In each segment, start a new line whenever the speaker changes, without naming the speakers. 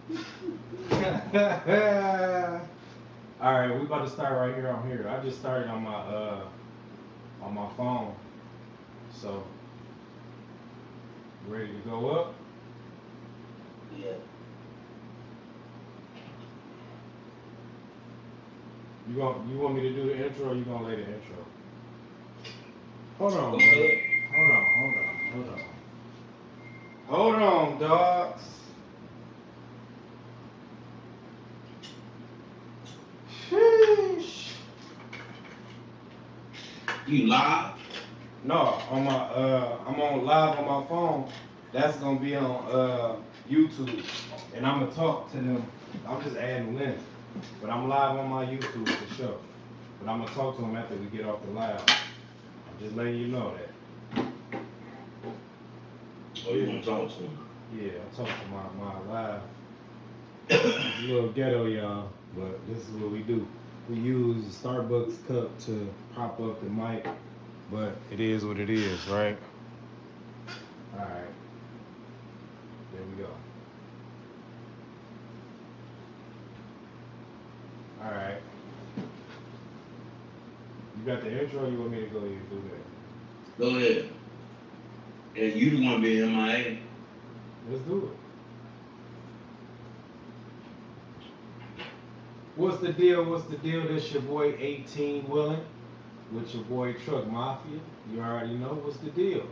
All right, we about to start right here on here. I just started on my phone. So ready to go up?
Yeah.
You want me to do the intro or you gonna lay the intro? Hold
Go
on, brother.
ahead.
Hold on. Hold on, dogs. Sheesh.
You live?
No, I'm on live on my phone. That's gonna be on YouTube, and I'm gonna talk to them. I'm just adding links, but I'm live on my YouTube for sure. But I'm gonna talk to them after we get off the live. I'm just letting you know that.
Oh, you want to talk to him?
Yeah, I talk to my live. It's a little ghetto, y'all, but this is what we do. We use a Starbucks cup to prop up the mic, but it is what it is, right? All right, there we go. All right, you got the intro. Or you want me to go ahead and do that?
Go ahead. And you the one being MIA.
Let's do it. What's the deal? What's the deal? This your boy 8TeenWilln with your boy Truck Mafia. You already know what's the deal.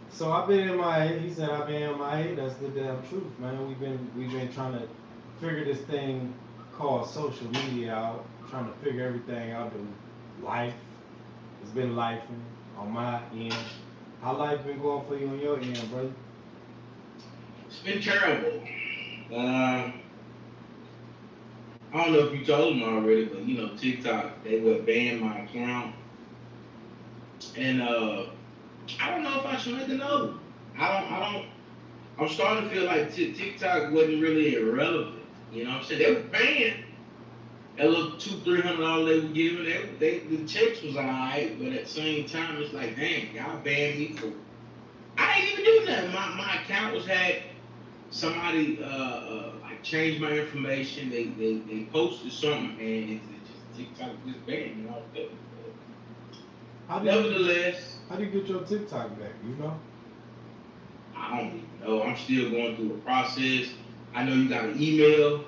So I've been in my he said I've been in my that's the damn truth, man. We've been trying to figure this thing called social media out, trying to figure everything out. The life, it's been life on my end. How life been going for you on your end, brother?
It's been terrible. I don't know if you told them already, but TikTok, they would ban my account. And I don't know if I should make another one. I don't, I'm starting to feel like TikTok wasn't really irrelevant. You know what I'm saying? They were paying that little $200-300 they were giving. The checks was alright, but at the same time, it's like, dang, y'all banned me for. I didn't even do nothing. My account was hacked. Somebody like changed my information. They posted something, and it's just TikTok just banned me off that.
How do you
Nevertheless,
how do you get your TikTok back? You know?
I don't even know. I'm still going through a process. I know you got to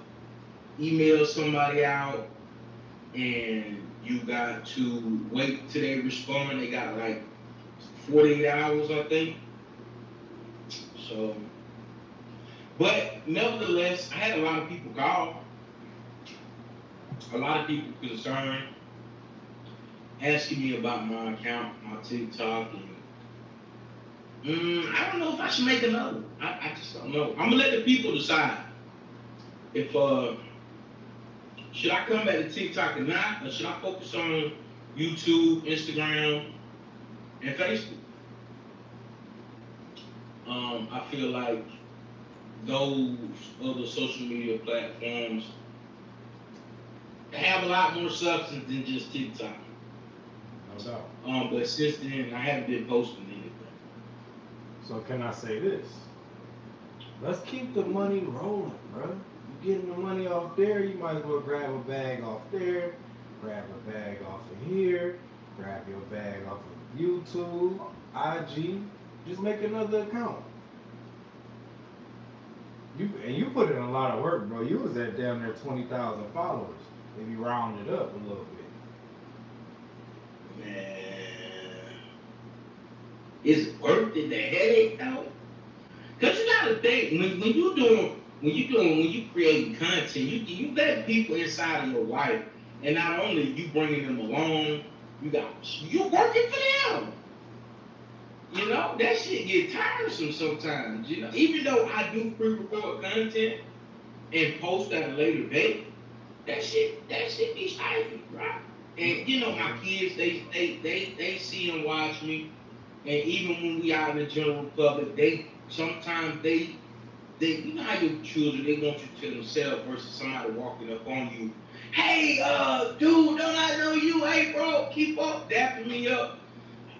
email somebody out, and you got to wait till they respond. They got like 48 hours, I think. So, but nevertheless, I had a lot of people call, a lot of people concerned, asking me about my account, my TikTok, and I don't know if I should make another. I just don't know. I'm gonna let the people decide if should I come back to TikTok or not, or should I focus on YouTube, Instagram, and Facebook. I feel like those other social media platforms have a lot more substance than just TikTok.
No doubt.
But since then, I haven't been posting anything.
So can I say this? Let's keep the money rolling, bro. You getting the money off there, you might as well grab a bag off there, grab a bag off of here, grab your bag off of YouTube, IG. Just make another account. You put in a lot of work, bro. You was at damn near 20,000 followers. If you round it up a little bit.
Man, is it worth it? The headache though? Cause you gotta think when you creating content, you let people inside of your life, and not only you bringing them along, you working for them. You know that shit get tiresome sometimes. You know, even though I do pre-record content and post at a later date, that shit be stifling, right? And my kids, they see and watch me, and even when we out in the general public, they sometimes they you know how your children they want you to themselves versus somebody walking up on you. Hey, dude, don't I know you? Hey, bro, keep up, dapping me up.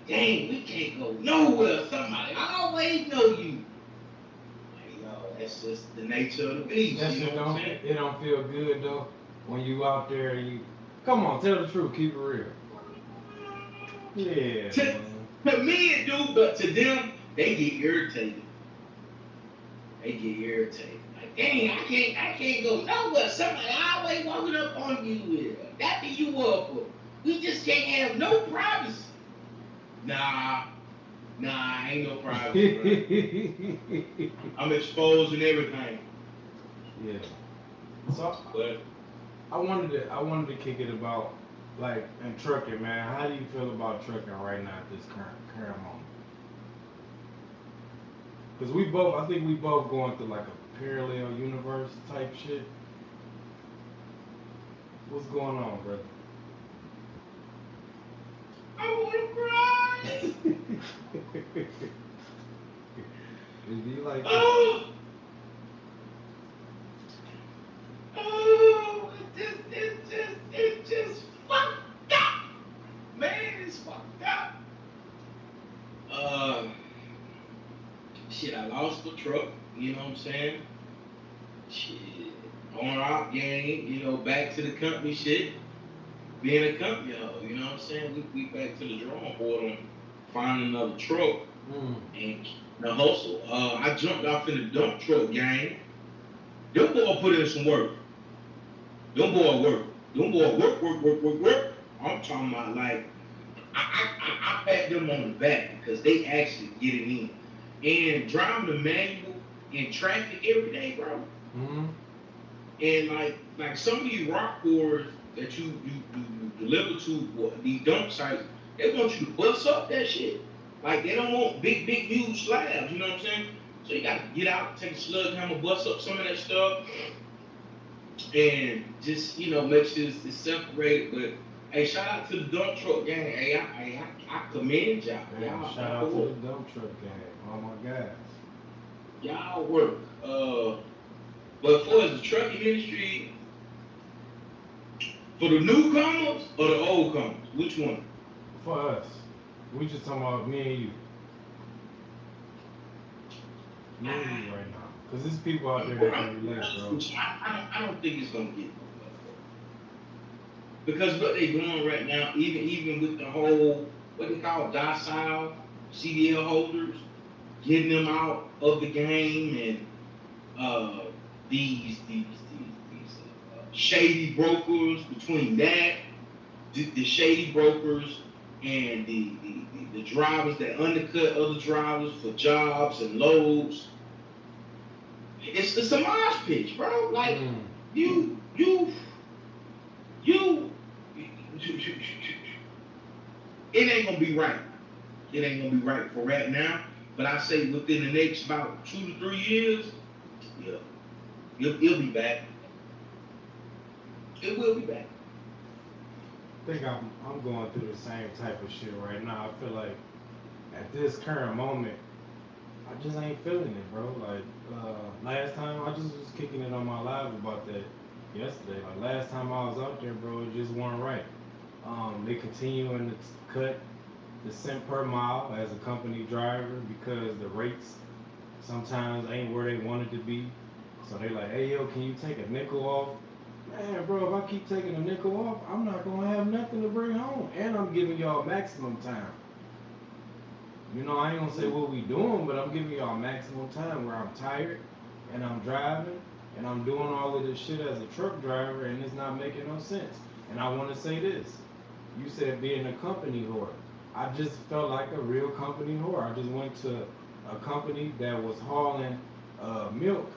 Dang, we can't go nowhere. Somebody I always know you. Like, yo, That's just the nature of the beast.
That
You
shit
know what I'm
don't,
saying?
it don't feel good though when you out there and you, come on, tell the truth, keep it real. Yeah,
To,
man.
to me it do, but to them, they get irritated. They get irritated. Like, dang, I can't go nowhere. Somebody always walking up on you with dapping you up. Or, we just can't have no privacy. Nah, ain't no privacy, bro. I'm exposing everything.
Yeah. So
But
I wanted to kick it about like in trucking, man. How do you feel about trucking right now at this current moment? Because I think we both going through like a parallel universe type shit. What's going on, brother?
I wanna cry.
Do you like that?
Oh, it's just fucked up. Man, it's fucked up. Uh, shit, I lost the truck. You know what I'm saying? Shit, on our game, back to the company shit. Being a company hoe, you know what I'm saying? We back to the drawing board on finding another truck and the hustle. I jumped off in the dump truck game. Them boy put in some work. Them boy work. Them boy work. I'm talking about like I pat them on the back because they actually get it in. And driving the manual in traffic every day, bro.
Mm-hmm.
And like some of these rock boards that you deliver to these dump sites, they want you to bust up that shit. Like they don't want big huge slabs. You know what I'm saying? So you gotta get out, take a slug hammer, bust up some of that stuff, and just make sure it's separated. But hey, shout out to the dump truck gang. Hey, I commend y'all.
Damn, shout out to the dump truck gang. Oh my guys.
Y'all work. But for the trucking industry, for the newcomers or the old comers, which one?
For us, we just talking about me and you. Me and you right now. Because there's people out there that can relate, bro.
I don't think it's gonna get no better. Because what they doing right now, even with the whole what they call docile CDL holders, getting them out of the game, and these shady brokers between that, the shady brokers and the drivers that undercut other drivers for jobs and loads. It's a mosh pitch, bro. Like you it ain't gonna be right. It ain't gonna be right for right now. But I say within the next about 2 to 3 years, yeah, it'll be back. It will be back.
I think I'm going through the same type of shit right now. I feel like at this current moment, I just ain't feeling it, bro. Like last time, I just was kicking it on my live about that yesterday. Like last time I was out there, bro, it just wasn't right. They continuing to cut the cent per mile as a company driver because the rates sometimes ain't where they wanted to be. So they like, hey yo, can you take a nickel off? Man, bro, if I keep taking a nickel off, I'm not gonna have nothing to bring home, and I'm giving y'all maximum time. I ain't gonna say what we doing, but I'm giving y'all maximum time where I'm tired and I'm driving and I'm doing all of this shit as a truck driver and it's not making no sense. And I want to say this. You said being a company whore. I just felt like a real company whore. I just went to a company that was hauling milk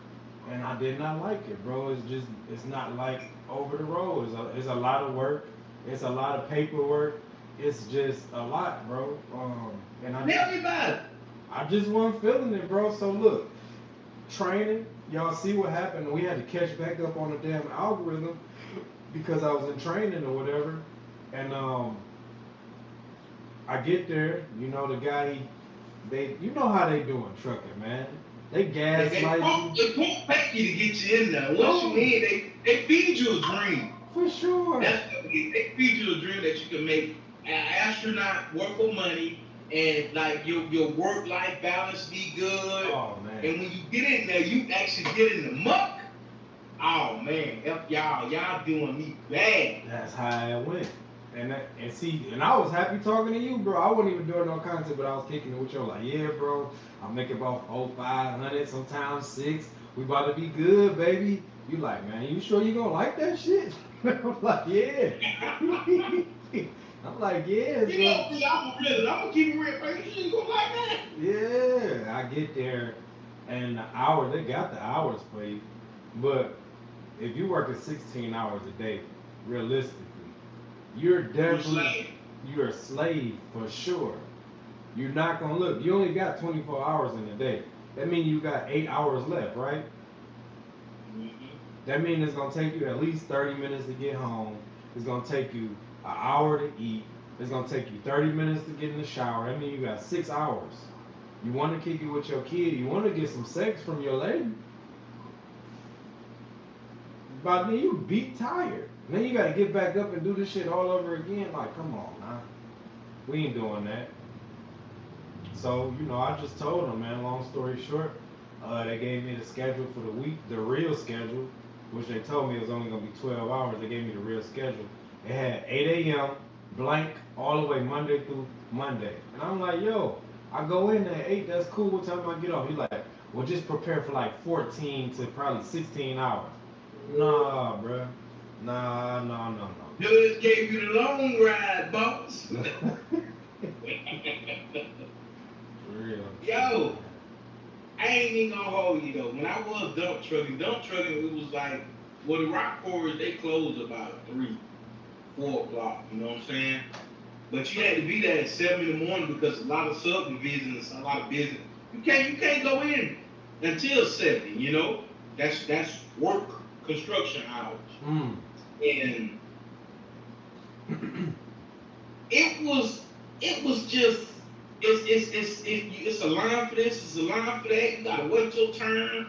and I did not like it, bro. It's not like over the road. It's a lot of work. It's a lot of paperwork. It's just a lot, bro. And
Tell me about it.
I just wasn't feeling it, bro. So look, training, y'all see what happened. We had to catch back up on the damn algorithm because I was in training or whatever. And I get there, the guy, you know how they doing trucking, man. They gaslight you.
They pump back you to get you in there. Once you in, they feed you a dream.
For sure.
They feed you a dream that you can make an astronaut worth of money and like your work life balance be good.
Oh man.
And when you get in there, you actually get in the muck. Oh man, F y'all doing me bad.
That's how it went. And see, and I was happy talking to you, bro. I wasn't even doing no content, but I was kicking it with you. Like, yeah, bro, I'm making about 500, sometimes 6. We about to be good, baby. You like, man, you sure you gonna like that shit? I'm like, yeah. I'm like, yeah,
You
bro.
know, I'm gonna keep it real, man. You ain't gonna like that.
Yeah, I get there, and the hours, they got the hours for you. But if you working 16 hours a day, realistically, you're definitely, you're a slave for sure. You're not gonna look. You only got 24 hours in a day. That means you got 8 hours left, right?
Mm-hmm.
That means it's gonna take you at least 30 minutes to get home. It's gonna take you an hour to eat. It's gonna take you 30 minutes to get in the shower. That means you got 6 hours. You want to kick it with your kid. You want to get some sex from your lady. But then you beat tired. Then you gotta get back up and do this shit all over again. Like, come on, nah. We ain't doing that. So, I just told them, man, long story short, they gave me the schedule for the week, the real schedule, which they told me it was only going to be 12 hours. They gave me the real schedule. It had 8 a.m., blank, all the way Monday through Monday. And I'm like, yo, I go in there at 8, that's cool. What time I get off? He's like, well, just prepare for like 14 to probably 16 hours. Nah, bruh. Nah, no, no, no.
Just gave you the long ride, boss.
Real.
Yo, I ain't even gonna hold you though. When I was dump trucking, it was like, well, the rock quarries they closed about 3, 4 o'clock. You know what I'm saying? But you had to be there at 7 in the morning because a lot of subdivisions, a lot of business. You can't go in until 7. You know, that's work construction hours.
Mm.
And it was just it's a line for this, it's a line for that. You gotta wait your turn.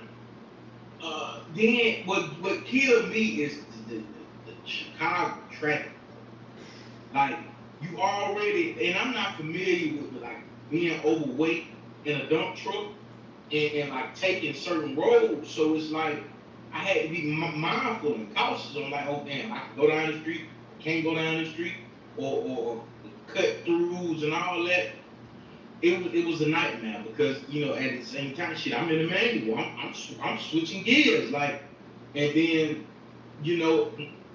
Then what killed me is the Chicago traffic. Like you already, and I'm not familiar with like being overweight in a dump truck and like taking certain roads. So it's like I had to be mindful and cautious. I'm like, oh damn, I can go down the street, I can't go down the street, or cut throughs and all that. It was a nightmare because at the same time, shit, I'm in the manual. I'm switching gears like, and then you know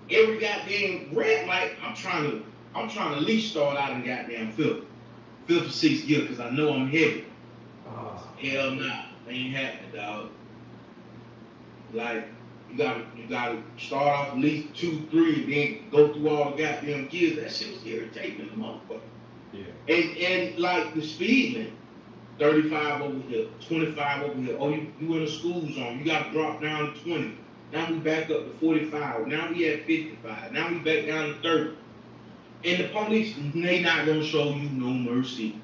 every goddamn red light, I'm trying to at least start out in goddamn fifth or sixth gear because I know I'm heavy.
Oh.
Hell nah, ain't happening, dog. Like you gotta start off at least 2, 3, and then go through all the goddamn gears. That shit was irritating the motherfucker.
Yeah.
And like the speed limit, 35 over here, 25 over here. Oh, you in a school zone. You got to drop down to 20. Now we back up to 45. Now we at 55. Now we back down to 30. And the police, they not gonna show you no mercy.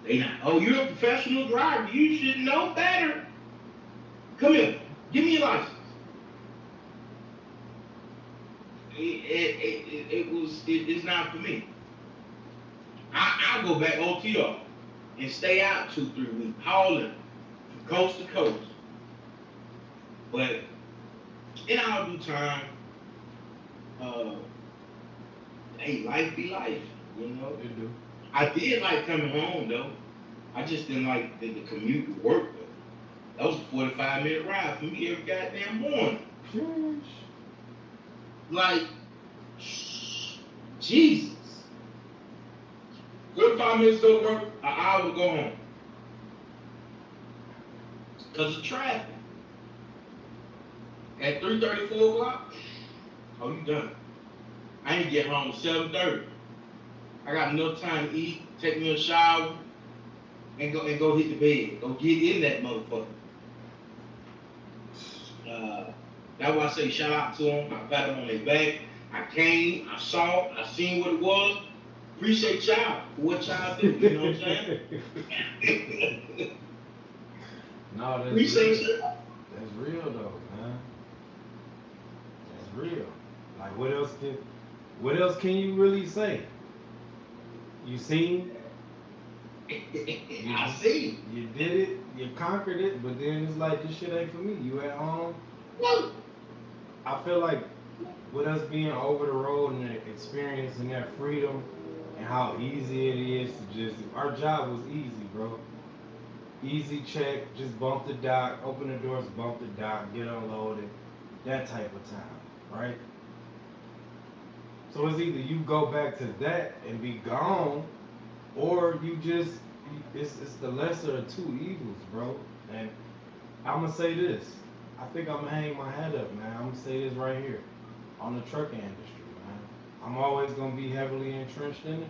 They not. Oh, you're a professional driver. You should know better. Come here. Give me your license. It's not for me. I'll go back OTR and stay out 2, 3 weeks, hauling from coast to coast. But in our due time, uh, hey, life be life, you know.
They do.
I did like coming home though. I just didn't like the commute to work though. That was a 45-minute ride for me every goddamn morning.
Sheesh.
Like, Jesus. 45 minutes to go to work, an hour to go home. Because of traffic. At 3:30, 4 o'clock, oh, you done. I ain't get home 7:30. I got enough time to eat, take me a shower, and go hit the bed. Go get in that motherfucker. That's why I say shout out to them. I pat them on their back. I came, I saw, I seen what it was. Appreciate y'all for what y'all do. You know what I'm saying?
No, that's
Appreciate
real.
y'all.
That's real though, man. That's real. Like what else can you really say? You seen
I see.
You did it, you conquered it, but then it's like this shit ain't for me. You at home.
No.
I feel like with us being over the road and experiencing that freedom and how easy it is to just our job was easy, bro. Easy check, just bump the dock, open the doors, bump the dock, get unloaded, that type of time, right? So it's either you go back to that and be gone, or you just it's the lesser of two evils, bro. And I'm gonna say this. I think I'm gonna hang my head up, man. I'm gonna say this right here on the trucking industry, man. I'm always gonna be heavily entrenched in it.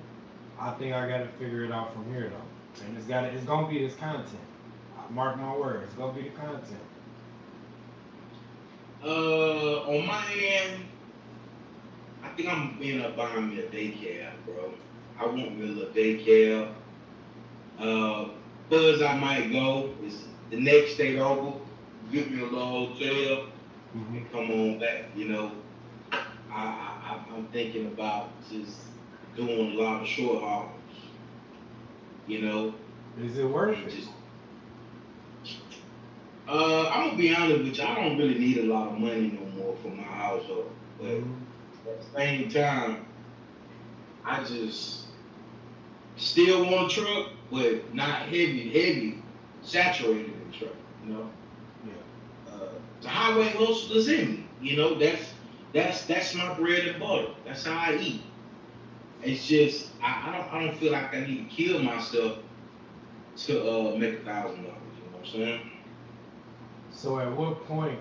I think I gotta figure it out from here though, and it's gonna be this content. Mark my words, it's gonna be the content.
On my end, I think I'm being up buying me a daycare, bro. I want me a little daycare. Uh, Buzz, I might go is the next state over. Get me a little hotel
Hmm.
and come on back. I'm thinking about just doing a lot of short hauls. You know,
Is it worth
and
it?
just I'm gonna be honest with you. I don't really need a lot of money no more for my household, but
Hmm.
at the same time, I just still want a truck, but not heavy, saturated in truck. You know,
Yeah.
the highway hustlers in me. That's my bread and butter. That's how I eat. It's just I don't feel like I need to kill myself to make $1,000. You know what I'm saying?
So at what point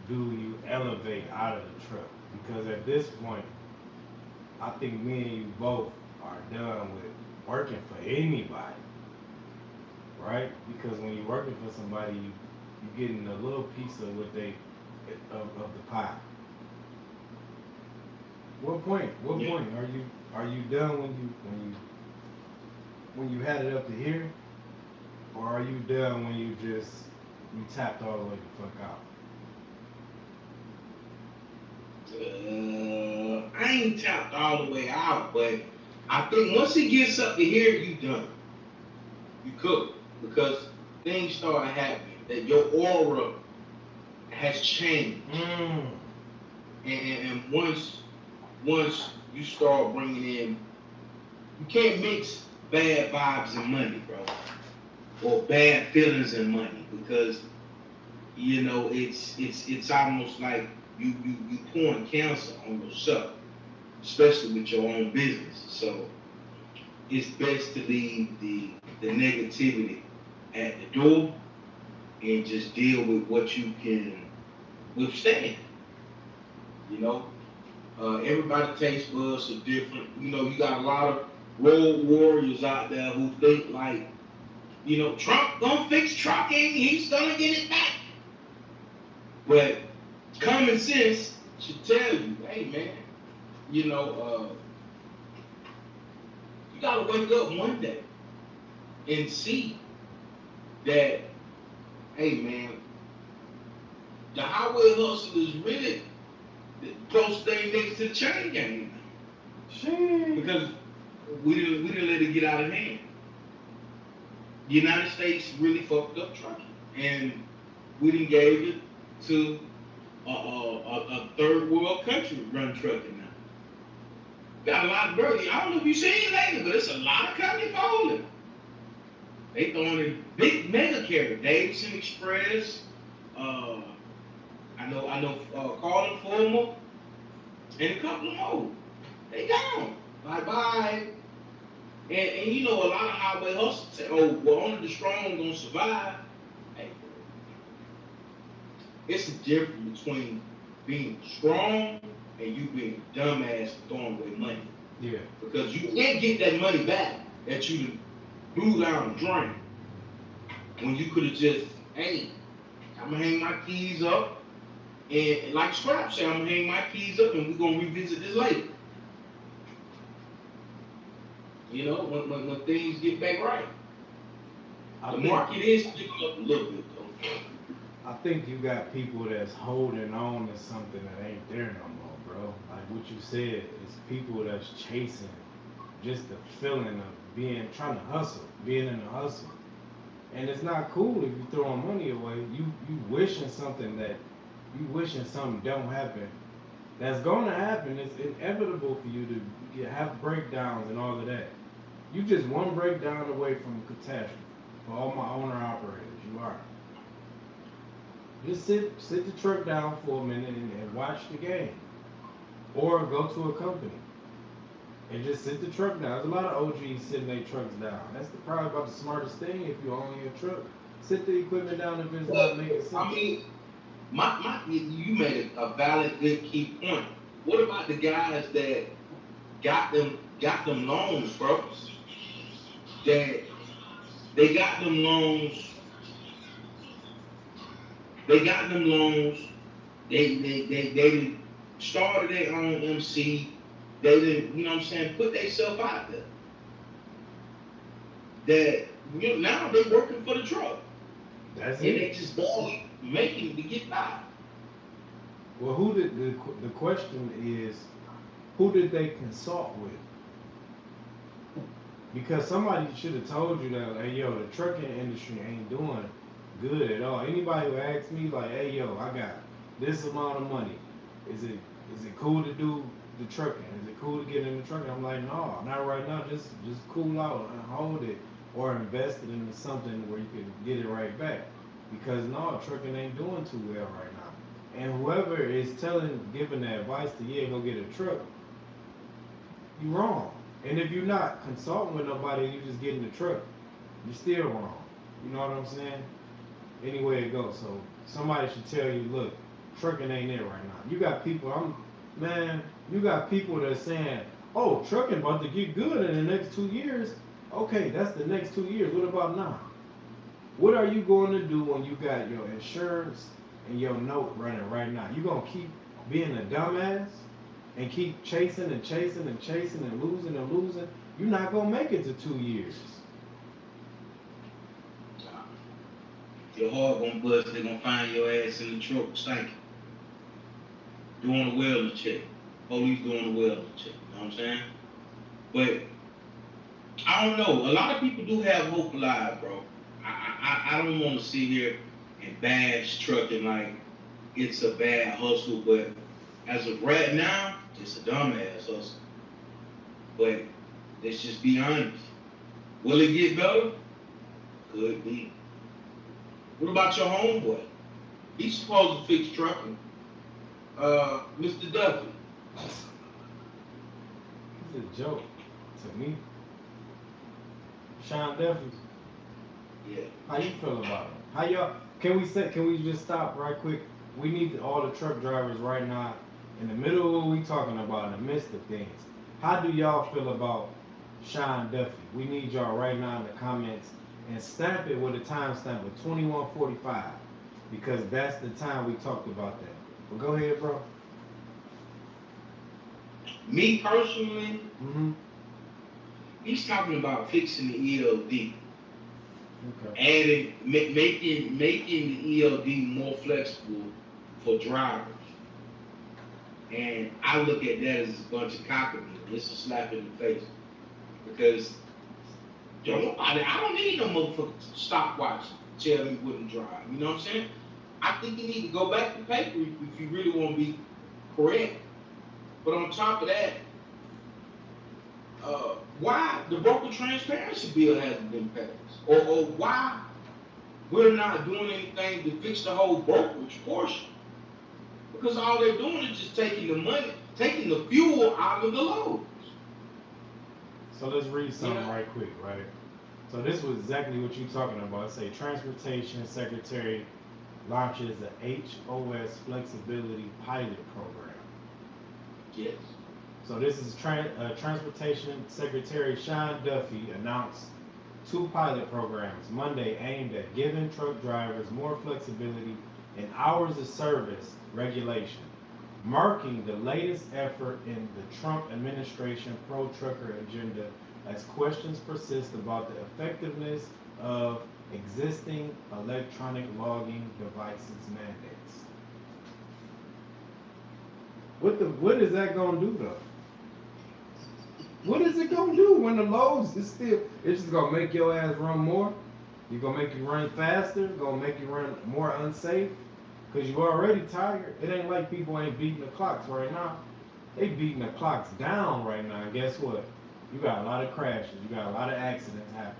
do you elevate out of the truck? Because at this point, I think me and you both are done with working for anybody, right? Because when you're working for somebody, you getting a little piece of what they of the pie. What point? What
Yeah.
point are you done when you had it up to here, or are you done when you tapped all the way the fuck out?
I ain't tapped all the way out, but I think once it gets up to here, you done. You cook because things start happening. That your aura has changed,
Mm.
and once you start bringing in, you can't mix bad vibes and money, bro, or bad feelings and money because it's almost like you pouring cancer on yourself, especially with your own business. So it's best to leave the negativity at the door and just deal with what you can withstand. You know, everybody taste buds are different. You got a lot of road warriors out there who think like, Trump gonna fix trucking, he's gonna get it back. But common sense should tell you, hey man, you know, you gotta wake up one day and see that, hey man, the highway hustle is really the close thing next to the chain gang
Shit.
because we didn't let it get out of hand. The United States really fucked up trucking, and we didn't gave it to a third world country run trucking now. Got a lot of birds. I don't know if you seen it lately, but it's a lot of company folding. They throwing in big mega carrier, Davidson Express. Uh, I know, Carlin Fulmer, and a couple of more. They gone. Bye bye. And a lot of highway hustlers say, oh, well, only the strong gonna survive. Hey, it's a difference between being strong and you being a dumbass and throwing away money.
Yeah.
Because you can't get that money back that you blew down the drain. When you could have just, hey, I'm gonna hang my keys up, and like Scrap said, I'm gonna hang my keys up, and we're gonna revisit this later. When things get back right,
I
the
think
market is picking up a little bit though.
I think you got people that's holding on to something that ain't there no more, bro. Like what you said, it's people that's chasing just the feeling of trying to hustle, being in a hustle. And it's not cool if you throwing money away. You wishing something don't happen. That's gonna happen. It's inevitable for you to have breakdowns and all of that. You just one breakdown away from catastrophe. For all my owner operators, you are. Just sit the truck down for a minute and watch the game, or go to a company and just sit the truck down. There's a lot of OGs sitting their trucks down. That's probably about the smartest thing if you own your truck. Sit the equipment down if it's not making sense.
I mean, you made a valid, good key point. What about the guys that got them loans, bro? That they got them loans. They got them loans. They started their own MC. They didn't, you know what I'm saying, put themselves out there. That now they working for the truck.
That's
and
it.
They just barely making it to get by.
Well, the question is, who did they consult with? Because somebody should have told you that, hey, yo, the trucking industry ain't doing good at all. Anybody who asks me, like, hey, yo, I got this amount of money. Is it cool to do the trucking? Is it cool to get in the trucking? I'm like, no, not right now. Just cool out and hold it, or invest it into something where you can get it right back. Because no, trucking ain't doing too well right now. And whoever is giving the advice to go get a truck, you wrong. And if you're not consulting with nobody, you just get in the truck, you're still wrong. You know what I'm saying? Any way it goes. So somebody should tell you, look, trucking ain't it right now. You got people, you got people that's saying, oh, trucking about to get good in the next 2 years. Okay, that's the next 2 years. What about now? What are you going to do when you got your insurance and your note running right now? You going to keep being a dumbass and keep chasing and chasing and chasing and losing and losing? You're not going to make it to 2 years.
Your heart gonna bust. They're gonna find your ass in the truck stinking, doing a wellness check. Police doing a wellness check. You know what I'm saying? But I don't know. A lot of people do have hope alive, bro. I don't want to sit here and bash trucking like it's a bad hustle, but as of right now, it's a dumbass hustle. But let's just be honest. Will it get better? Could be. What about your homeboy? He's supposed to fix trucking. Mr. Duffy.
It's a joke to me. Sean Duffy.
Yeah.
How you feel about it? How y'all? Can we just stop right quick? We need all the truck drivers right now, in the middle of what we talking about, in the midst of things. How do y'all feel about Sean Duffy? We need y'all right now in the comments, and stamp it with a timestamp of 21:45, because that's the time we talked about that. Well, go ahead, bro.
Me personally,
Mm-hmm.
he's talking about fixing the ELD.
Okay.
Adding, making the ELD more flexible for drivers. And I look at that as a bunch of cockamamie. It's a slap in the face. Because I don't need no motherfucking stopwatch to tell me what to drive. You know what I'm saying? I think you need to go back to paper if you really want to be correct. But on top of that, why the broker transparency bill hasn't been passed? Or why we're not doing anything to fix the whole brokerage portion? Because all they're doing is just taking the money, taking the fuel out of the loads.
So let's read something right quick, right? So this was exactly what you're talking about. Say Transportation Secretary launches the HOS Flexibility Pilot Program.
Yes.
So this is Transportation Secretary Sean Duffy announced 2 pilot programs Monday aimed at giving truck drivers more flexibility in hours of service regulation, marking the latest effort in the Trump administration pro-trucker agenda as questions persist about the effectiveness of existing electronic logging devices mandates. What is that gonna do though? What is it gonna do when the loads is still? It's just gonna make your ass run more. You gonna make you run faster. Gonna make you run more unsafe. Cause you already tired. It ain't like people ain't beating the clocks right now. They beating the clocks down right now. And guess what? You got a lot of crashes. You got a lot of accidents happening.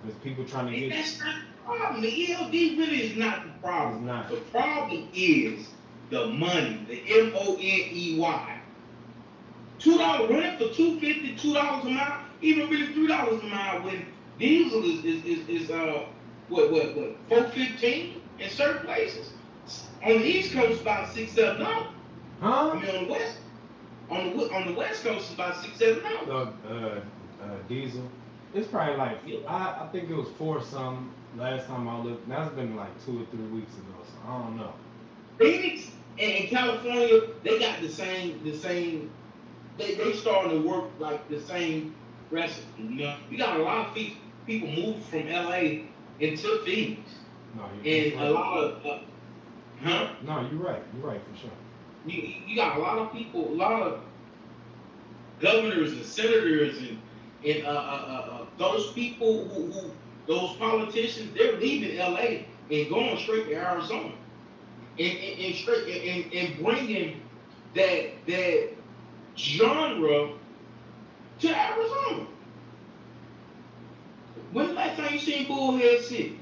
Because people trying to
And
get.
that's not the problem. The ELD really is not the
It's
problem.
not.
The problem is the money, the MONEY. $2 rent for 250, $2 a mile, even really $3 a mile when diesel is what 415 in certain places. On the East Coast, it's about $6, $7. I
Huh?
mean, on the West Coast, it's about $6, $7.
The diesel. It's probably like
Yeah.
I think it was four some last time I looked. That's been like 2 or 3 weeks ago. So I don't know.
Phoenix and California, they got the same. They starting to work like the same recipe. You know, we got a lot of people moving from LA into Phoenix,
No,
and
you're
a
right.
lot of huh?
No, you're right. You're right for sure.
You got a lot of people, a lot of governors and senators and those people who those politicians, they're leaving LA and going straight to Arizona and straight and bringing that genre to Arizona. When's the last time you seen Bullhead City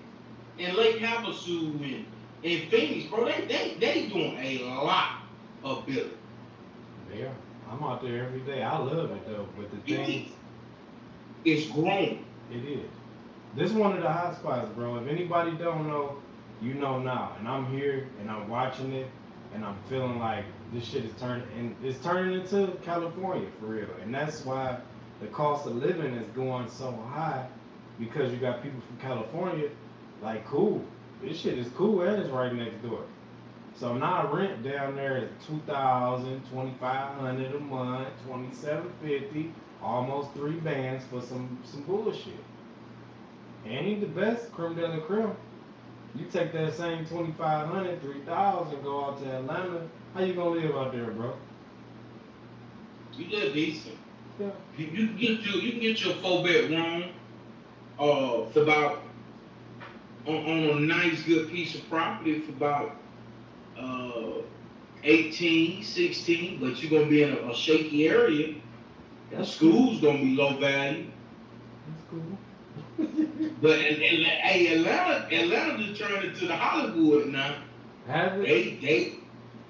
and Lake Havasu and Phoenix, bro? They doing a lot of building.
Yeah, I'm out there every day. I love it though. But the things,
It's growing.
it is. This one of the hot spots, bro. If anybody don't know, you know now. And I'm here and I'm watching it and I'm feeling like this shit is turning and it's turning into California for real. And that's why the cost of living is going so high because you got people from California like cool. This shit is cool and it's right next door. So now rent down there is 2,000, 2,500 a month, 2,750, almost 3 bands for some bullshit. Ain't the best creme de la creme. You take that same 2,500, 3,000, go out to Atlanta. How you gonna live out there, bro?
You live decent.
Yeah.
You can get your 4 bedroom for about on a nice good piece of property for about uh 18, 16, but you're gonna be in a shaky area. The
That's cool.
school's gonna be low value.
That's cool.
But hey, Atlanta just turned into the Hollywood now.
Have it?
They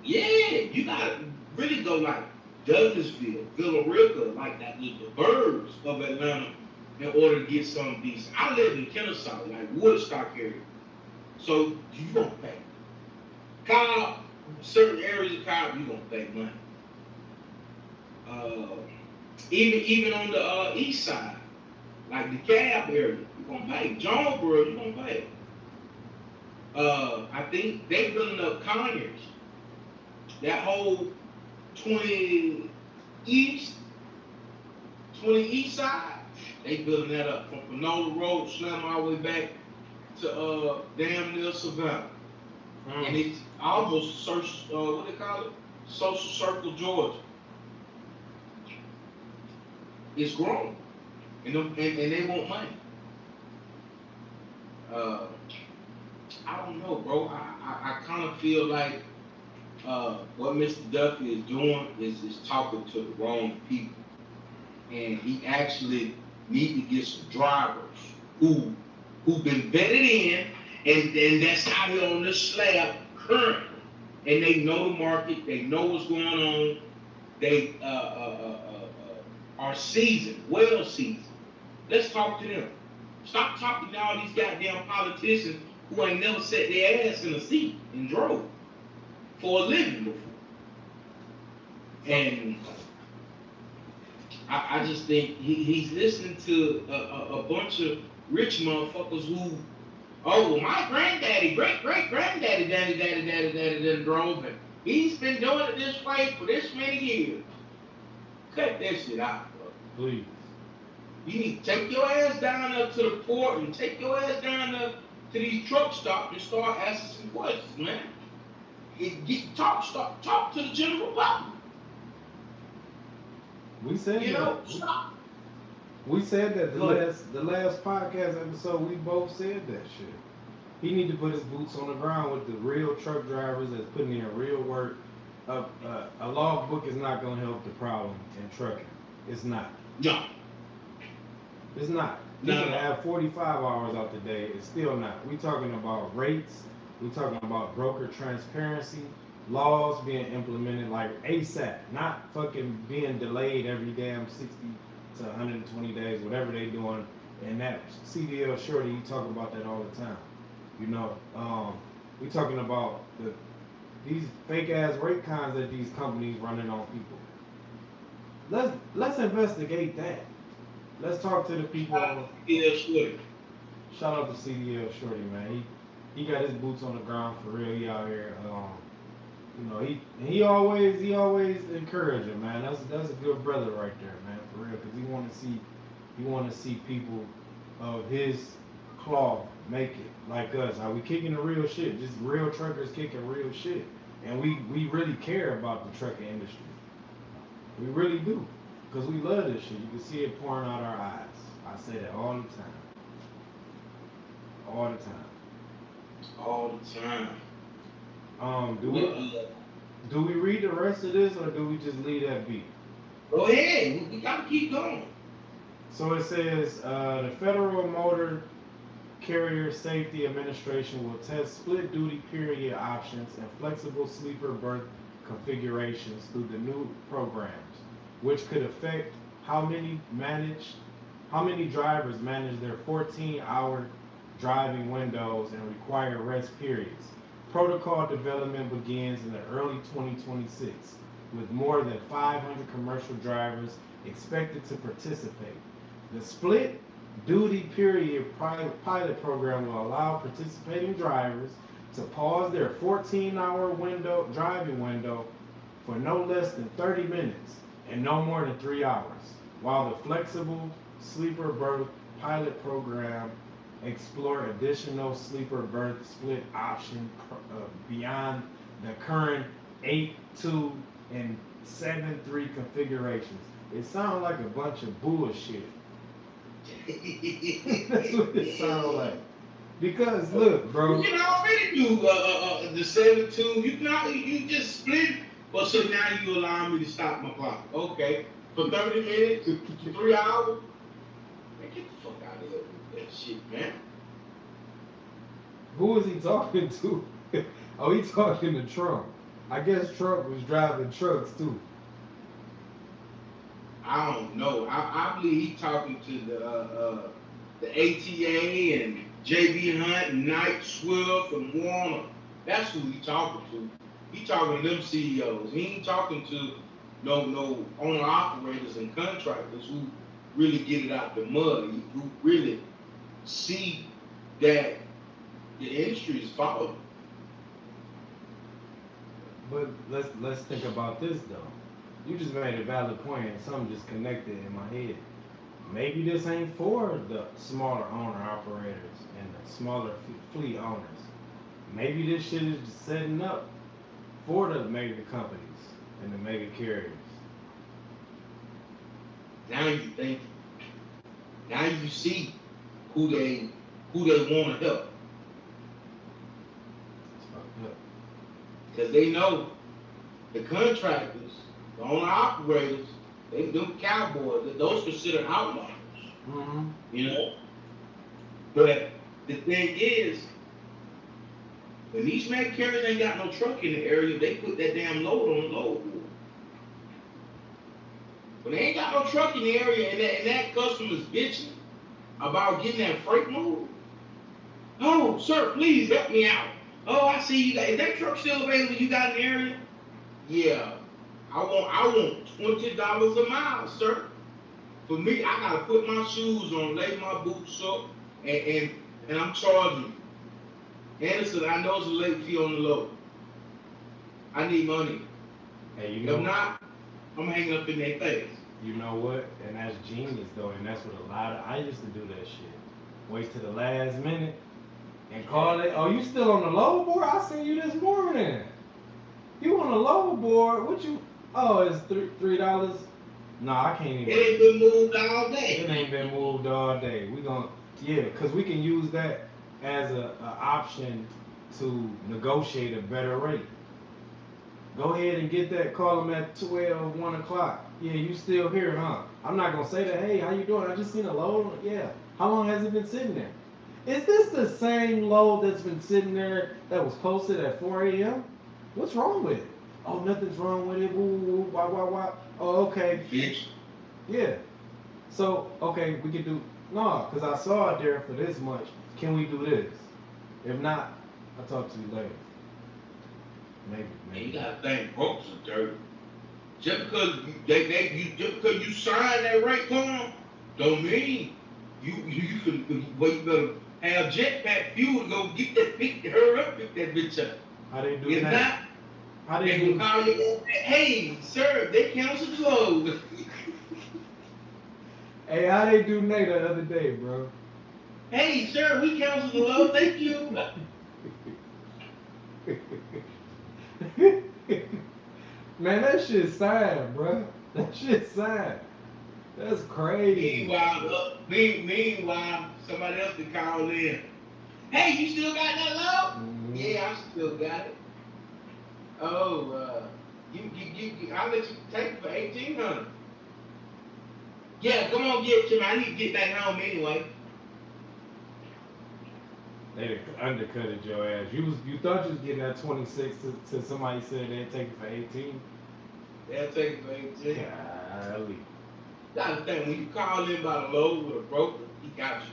yeah, you gotta really go like Douglasville, Villa Rica, like that the burbs of Atlanta in order to get something decent. I live in Kennesaw, like Woodstock area. So you gonna pay. Cobb, certain areas of Cobb, you gonna pay money. Uh, even on the east side, like the cab area, you gonna pay. Jonesboro, you gonna pay. I think they building up Conyers. That whole 20 east, 20 east side, they building that up from Panola Road, slam all the way back to damn near Savannah. And it's almost what they call it? Social Circle, Georgia. It's growing. And they want money. Uh, I don't know, bro. I kind of feel like what Mr. Duffy is doing is talking to the wrong people. And he actually need to get some drivers who've been vetted in and that's out here on this slab currently. And they know the market, they know what's going on, they are seasoned, well seasoned. Let's talk to them. Stop talking to all these goddamn politicians who ain't never set their ass in a seat and drove for a living before. And I just think he's listening to a bunch of rich motherfuckers who, oh, well, my granddaddy, great granddaddy, daddy, done drove it. He's been doing it this way for this many years. Cut that shit out, bro.
Please.
You need to take your ass down up to the port and take your ass down up to these truck stops and start asking some questions, man. Talk to the general public.
We said
You
that.
know, stop.
We said that
Look,
the last podcast episode. We both said that shit. He need to put his boots on the ground with the real truck drivers that's putting in real work. A logbook is not gonna help the problem in trucking. It's not.
no,
It's not. You
no,
can
no.
have 45 hours out the day. It's still not. We talking about rates. We talking about broker transparency, laws being implemented like ASAP, not fucking being delayed every damn 60 to 120 days, whatever they doing. And that CDL shorty, he talk about that all the time. You know, we talking about these fake ass rate cons that these companies running on people. Let's investigate that. Let's talk to the people.
Yeah, sure.
Shout out to CDL Shorty, man. He got his boots on the ground for real. He out here. You know, he always encouraging, man. That's a good brother right there, man, for real. Cause he want to see people of his cloth make it like us. How we kicking the real shit, just real truckers kicking real shit, and we really care about the trucking industry. We really do, cause we love this shit. You can see it pouring out our eyes. I say that all the time, all the time.
All the time.
Um, do we
We,
do we read the rest of this or do we just leave that be?
go ahead. We gotta keep going.
So it says the Federal Motor Carrier Safety Administration will test split duty period options and flexible sleeper berth configurations through the new programs, which could affect how many manage how many drivers manage their 14-hour driving windows and require rest periods. Protocol development begins in the early 2026, with more than 500 commercial drivers expected to participate. The split duty period pilot program will allow participating drivers to pause their 14-hour driving window for no less than 30 minutes and no more than 3 hours, while the flexible sleeper berth pilot program explore additional sleeper berth split option beyond the current 8-2 and 7-3 configurations. It sounds like a bunch of bullshit. That's what it sounds like. Because look,
You
bro.
can already do the 7-2. You just split. Well, so now you allow me to stop my clock. Okay. For 30 minutes, 3 hours. Man, get the fuck out of here with that shit, man.
Who is he talking to? Oh, he talking to Trump. I guess Trump was driving trucks too.
I don't know. I believe he's talking to the ATA and JB Hunt and Knight Swift and Warner. That's who he talking to. He talking to them CEOs. He ain't talking to no owner operators and contractors who really get it out the mud. Who really see that the industry is falling.
But let's think about this though. You just made a valid point and something just connected in my head. Maybe this ain't for the smaller owner operators and the smaller fleet owners. Maybe this shit is just setting up for the mega companies and the mega carriers.
Now you think. Now you see who they want to help.
It's fucked up.
Because they know the contractors, the owner operators, them cowboys, those considered outlaws.
Mm-hmm.
You know? But the thing is, when these mega carriers ain't got no truck in the area, they put that damn load on the load board. When they ain't got no truck in the area and that customer's bitching about getting that freight moved, oh, sir, please help me out. Oh, I see you got, is that truck still available you got in the area? Yeah. I want $20 a mile, sir. For me, I gotta put my shoes on, lay my boots up, and I'm charging you. Anderson, I know it's a late fee on the load. I need money.
Hey,
If not, I'm hanging up in their face.
you know what? And that's genius though, and that's what I used to do that shit. Wait to the last minute and call it. Oh, you still on the load board? I seen you this morning. You on the load board? What you? Oh, it's $3. No, I can't
It
even.
ain't been moved all
It
day.
ain't been moved all day. We gonna, yeah, cause we can use that as a option to negotiate a better rate. Go ahead and get that. Call them at 12, 1 o'clock. Yeah, you still here, huh? I'm not gonna say that. Hey, how you doing? I just seen a load. Yeah. How long has it been sitting there? Is this the same load that's been sitting there that was posted at 4 a.m.? What's wrong with it? Oh, nothing's wrong with it. Woo, woo, woo, wah, wah, wah. Oh, okay.
Bitch.
Yeah. So, okay, we can do. No, because I saw it there for this much. Can we do this? If not, I'll talk to you later. Maybe,
And you
maybe.
gotta think brokers are dirty. Just because just because you sign that rate form, don't mean you can well you better have jetpack fuel to go get that pick hurry up pick that bitch up.
How they do
If
that?
not,
How they
they gonna
do?
call you. Hey, sir, they canceled the load.
Hey, how they do Nate the other day, bro?
Hey, sir, we canceled the load. Thank you.
Man, that shit sad, bro. That shit sad. That's crazy.
Meanwhile, somebody else can call in. Hey, you still got that load?
Mhm.
Yeah, I still got it. Oh, I'll let you take it for 1,800. Yeah, come on, get it to me. I need to get back home anyway.
They undercutted your ass. You thought you was getting that 26 to somebody said they'd take it for 18.
They'll take it for 18.
Golly.
That's the thing. When you call in by the load with a broker, he got you.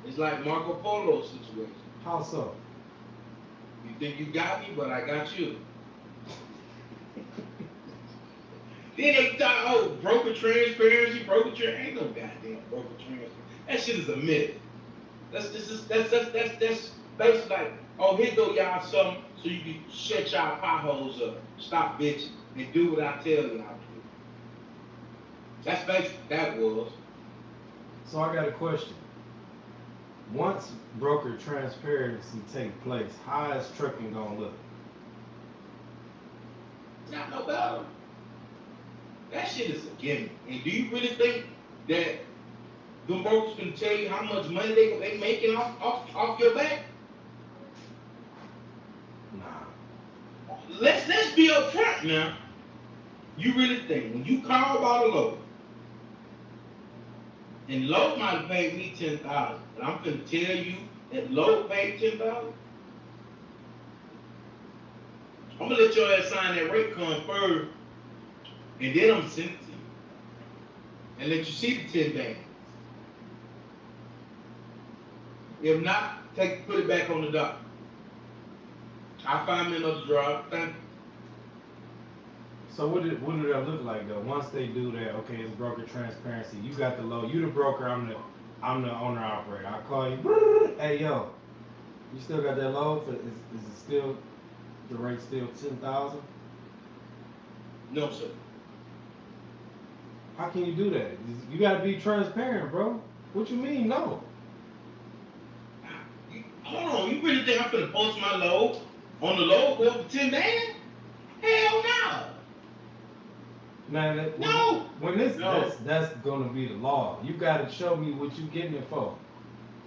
It's like Marco Polo situation.
How so?
You think you got me, but I got you. Then they talk, oh, broker transparency, ain't no goddamn broker transparency. That shit is a myth. That's basically like, oh, here go y'all something so you can shut y'all potholes up, stop bitching, and do what I tell y'all to do. That's basically what that was.
So I got a question. Once broker transparency take place, how is trucking gonna look?
It's not no better. That shit is a gimmick. And do you really think that the brokers can tell you how much money they making off your back?
Nah.
Let's be upfront now. You really think when you call about a load, and load might have paid me 10,000, but I'm gonna tell you that load paid 10,000. I'm gonna let your ass sign that rate card first, and then I'm send it to you, and let you see the 10 days. If not, put it back on the dock. I'll find me another driver. Thank you.
So what do that look like though? Once they do that, okay, it's broker transparency. You got the low. You the broker. I'm the owner operator. I call you. Hey yo, you still got that low? Is it still the rate still 10,000?
No, sir.
How can you do that? You got to be transparent, bro. What you mean no?
Hold on, you really think I'm gonna post my load on the load board for 10 days? Hell no.
Now
No.
when this
No.
that's gonna be the law. You got to show me what you getting it for.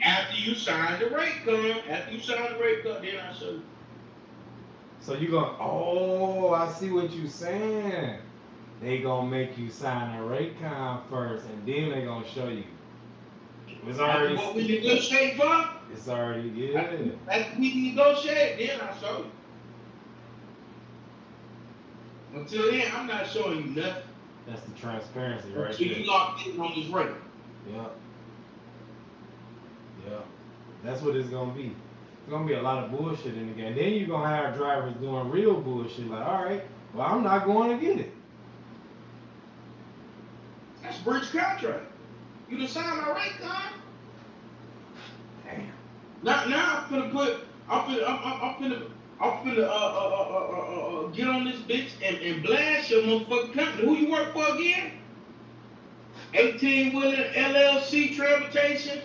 After you sign the rate card, then I show you.
So you gonna, oh, I see what you saying. They gonna make you sign a rate con first, and then they gonna show you. It's already.
What we negotiate for?
It's already yeah.
After we negotiate, then I show you. Until then, I'm not showing you nothing.
That's the transparency right
Until
there.
you locked in on this rate.
Yep. Yep. That's what it's gonna be. It's gonna be a lot of bullshit in the game. Then you're gonna have drivers doing real bullshit. Like, all right, well, I'm not going to get it.
That's breach contract. You done signed my rate card.
Damn.
Now I'm finna get on this bitch and blast your motherfucking company. Who you work for again? 8TeenWilln LLC Transportation.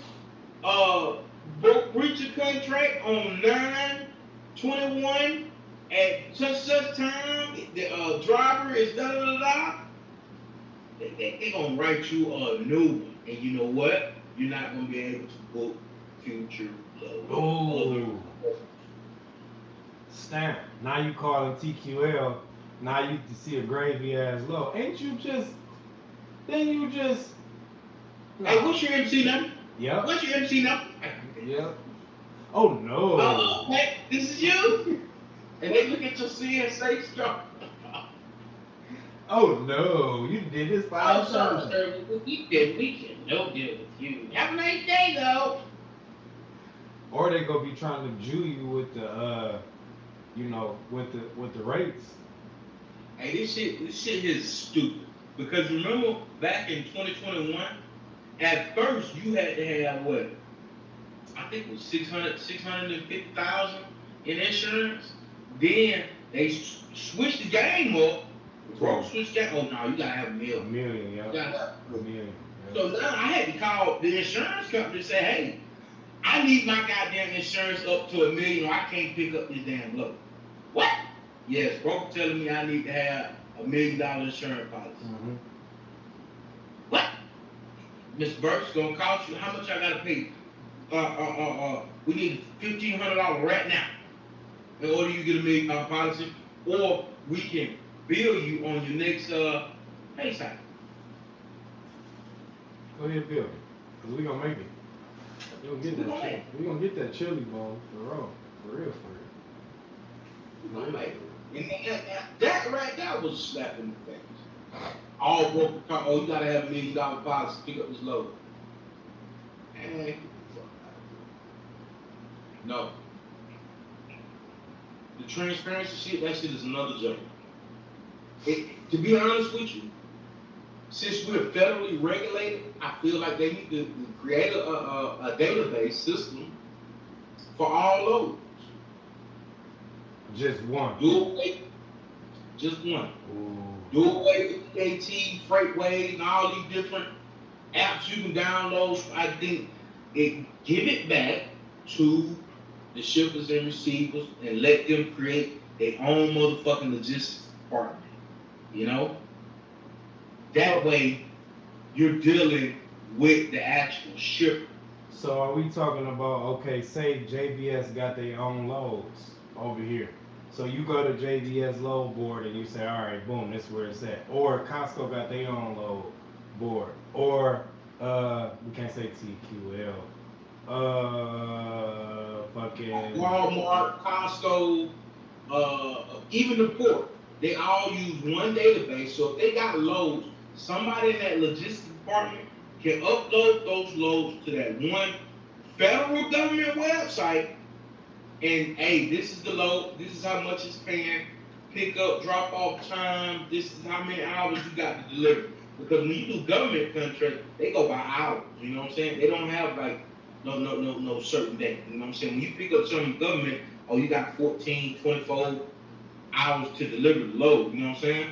Broke breach of contract on 9/21 at such time. The driver is da da da da. They gonna write you a new one, and you know what? You're not gonna be able to book future loads.
Oh, stamp. Now you call them TQL. Now you see a gravy ass low. Ain't you just? Then you just. Nah.
Hey, what's your MC number?
Yep.
What's your MC number?
Yep. Oh no.
Oh, okay. This is you. And they look at your CSA stuff.
Oh no, you did this by
Oh, sorry, sir. We can no deal with you. Have a nice day, though.
Or they gonna be trying to Jew you with the with the rates.
Hey, this shit is stupid. Because remember back in 2021, at first you had to have what? I think it was 650,000 in insurance. Then they switched the game up. Broke switched that. Oh no, you gotta have a million.
A million, yeah.
You gotta have
a million. Yeah.
So now I had to call the insurance company and say, hey, I need my goddamn insurance up to $1 million or I can't pick up this damn load. What? Yes, broker telling me I need to have $1 million insurance policy.
Mm-hmm.
What? Miss Burke's gonna cost you how much I gotta pay? We need $1,500 right now in order you get $1 million policy, or we can bill you on your next pay cycle.
Go ahead, Bill. Cause we gonna make it. We gonna get that. We gonna get that chili bone for real.
We gonna make it. And that right there was a slap in the face. All broken car. Oh, you gotta have $1 million policy to pick up this load. And no. The transparency shit, that shit is another joke. To be honest with you, since we're federally regulated, I feel like they need to create a database system for all loads.
Just one.
Do away, just one.
Ooh.
Do away with AT, Freightways, and all these different apps you can download. I think give it back to the shippers and receivers and let them create their own motherfucking logistics department. You know? That way, you're dealing with the actual shipper.
So are we talking about, okay, say JBS got their own loads over here. So you go to JBS load board and you say, all right, boom, this is where it's at. Or Costco got their own load board. Or, we can't say TQL. Fucking
Walmart, Costco, even the port. They all use one database. So if they got loads, somebody in that logistics department can upload those loads to that one federal government website. And hey, this is the load. This is how much it's paying. Pick up, drop off time. This is how many hours you got to deliver. Because when you do government contracts, they go by hours. You know what I'm saying? They don't have like no certain day. You know what I'm saying? When you pick up some government, oh, you got 14, 24 hours to deliver the load. You know what I'm saying?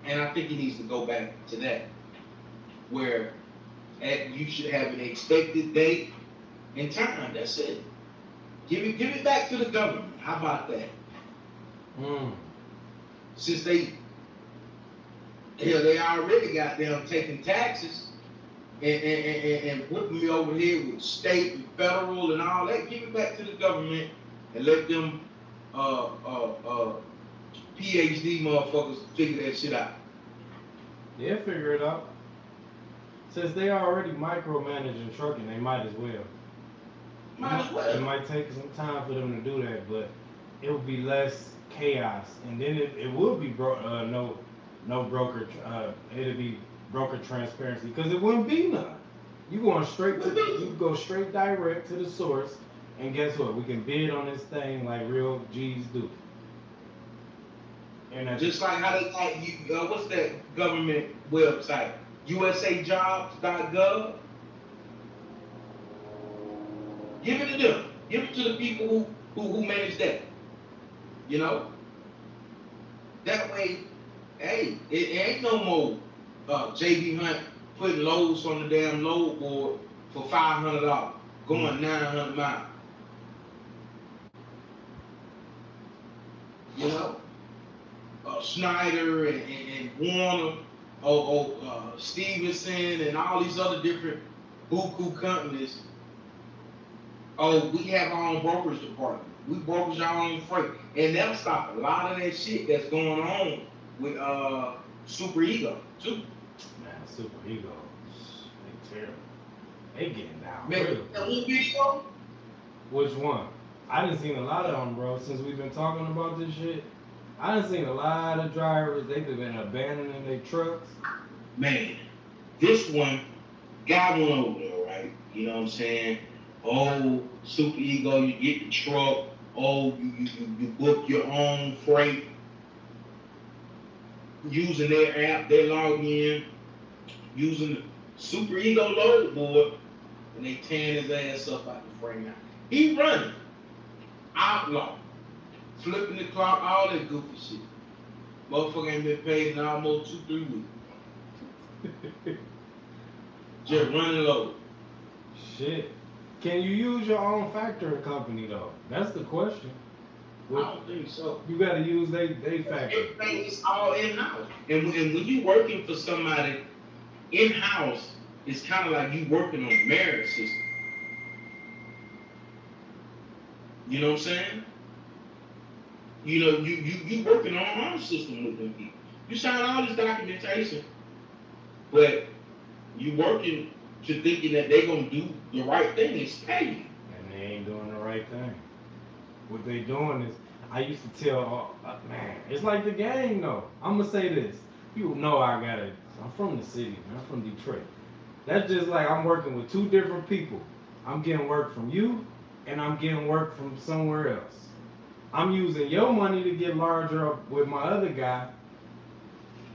And I think it needs to go back to that, where you should have an expected date and time. That's it. Give it back to the government. How about that? Since they already got them taking taxes and putting me over here with state and federal and all that, give it back to the government and let them PhD motherfuckers figure that shit out.
Yeah, figure it out. Since they already micromanaging trucking, they might as well. It might take some time for them to do that, but it would be less chaos, and then it would be no broker. It'd be broker transparency because it wouldn't be none. You go straight direct to the source, and guess what? We can bid on this thing like real G's do. And
just like how they like you. What's that government website? USAjobs.gov. Give it to them. Give it to the people who manage that. You know? That way, hey, it ain't no more JB Hunt putting loads on the damn load board for $500, going 900 miles. You know? Schneider and Warner, Stevenson and all these other different buku companies. Oh, we have our own brokerage department. We brokerage our own freight, and that'll stop a lot of that shit that's going on with super ego too.
Man, super egos, they terrible. They getting down
Man,
real
that
good.
one video,
Which one? I done seen a lot of them, bro. Since we've been talking about this shit, I done seen a lot of drivers. They've been abandoning their trucks.
man, this one guy went over there, right? You know what I'm saying? Oh, super ego, you get the truck. Oh, you book your own freight using their app. They log in using the super ego load board, and they tearing his ass up out the frame now. He running, outlaw, flipping the clock, all that goofy shit. Motherfucker ain't been paid in almost 2-3 weeks. Just running low.
Shit. Can you use your own factoring company though? That's the question.
I don't think so.
You gotta use they factory.
Everything is all in house. And when you working for somebody in house, it's kind of like you working on a merit system. You know what I'm saying? You know, you working on a honor system with them people. You sign all this documentation, but you working to thinking that they're gonna do the right thing and pay you.
And they ain't doing the right thing. What they doing is, I used to tell, man, it's like the game though. I'm gonna say this. People know I'm from the city, man. I'm from Detroit. That's just like I'm working with two different people. I'm getting work from you, and I'm getting work from somewhere else. I'm using your money to get larger with my other guy,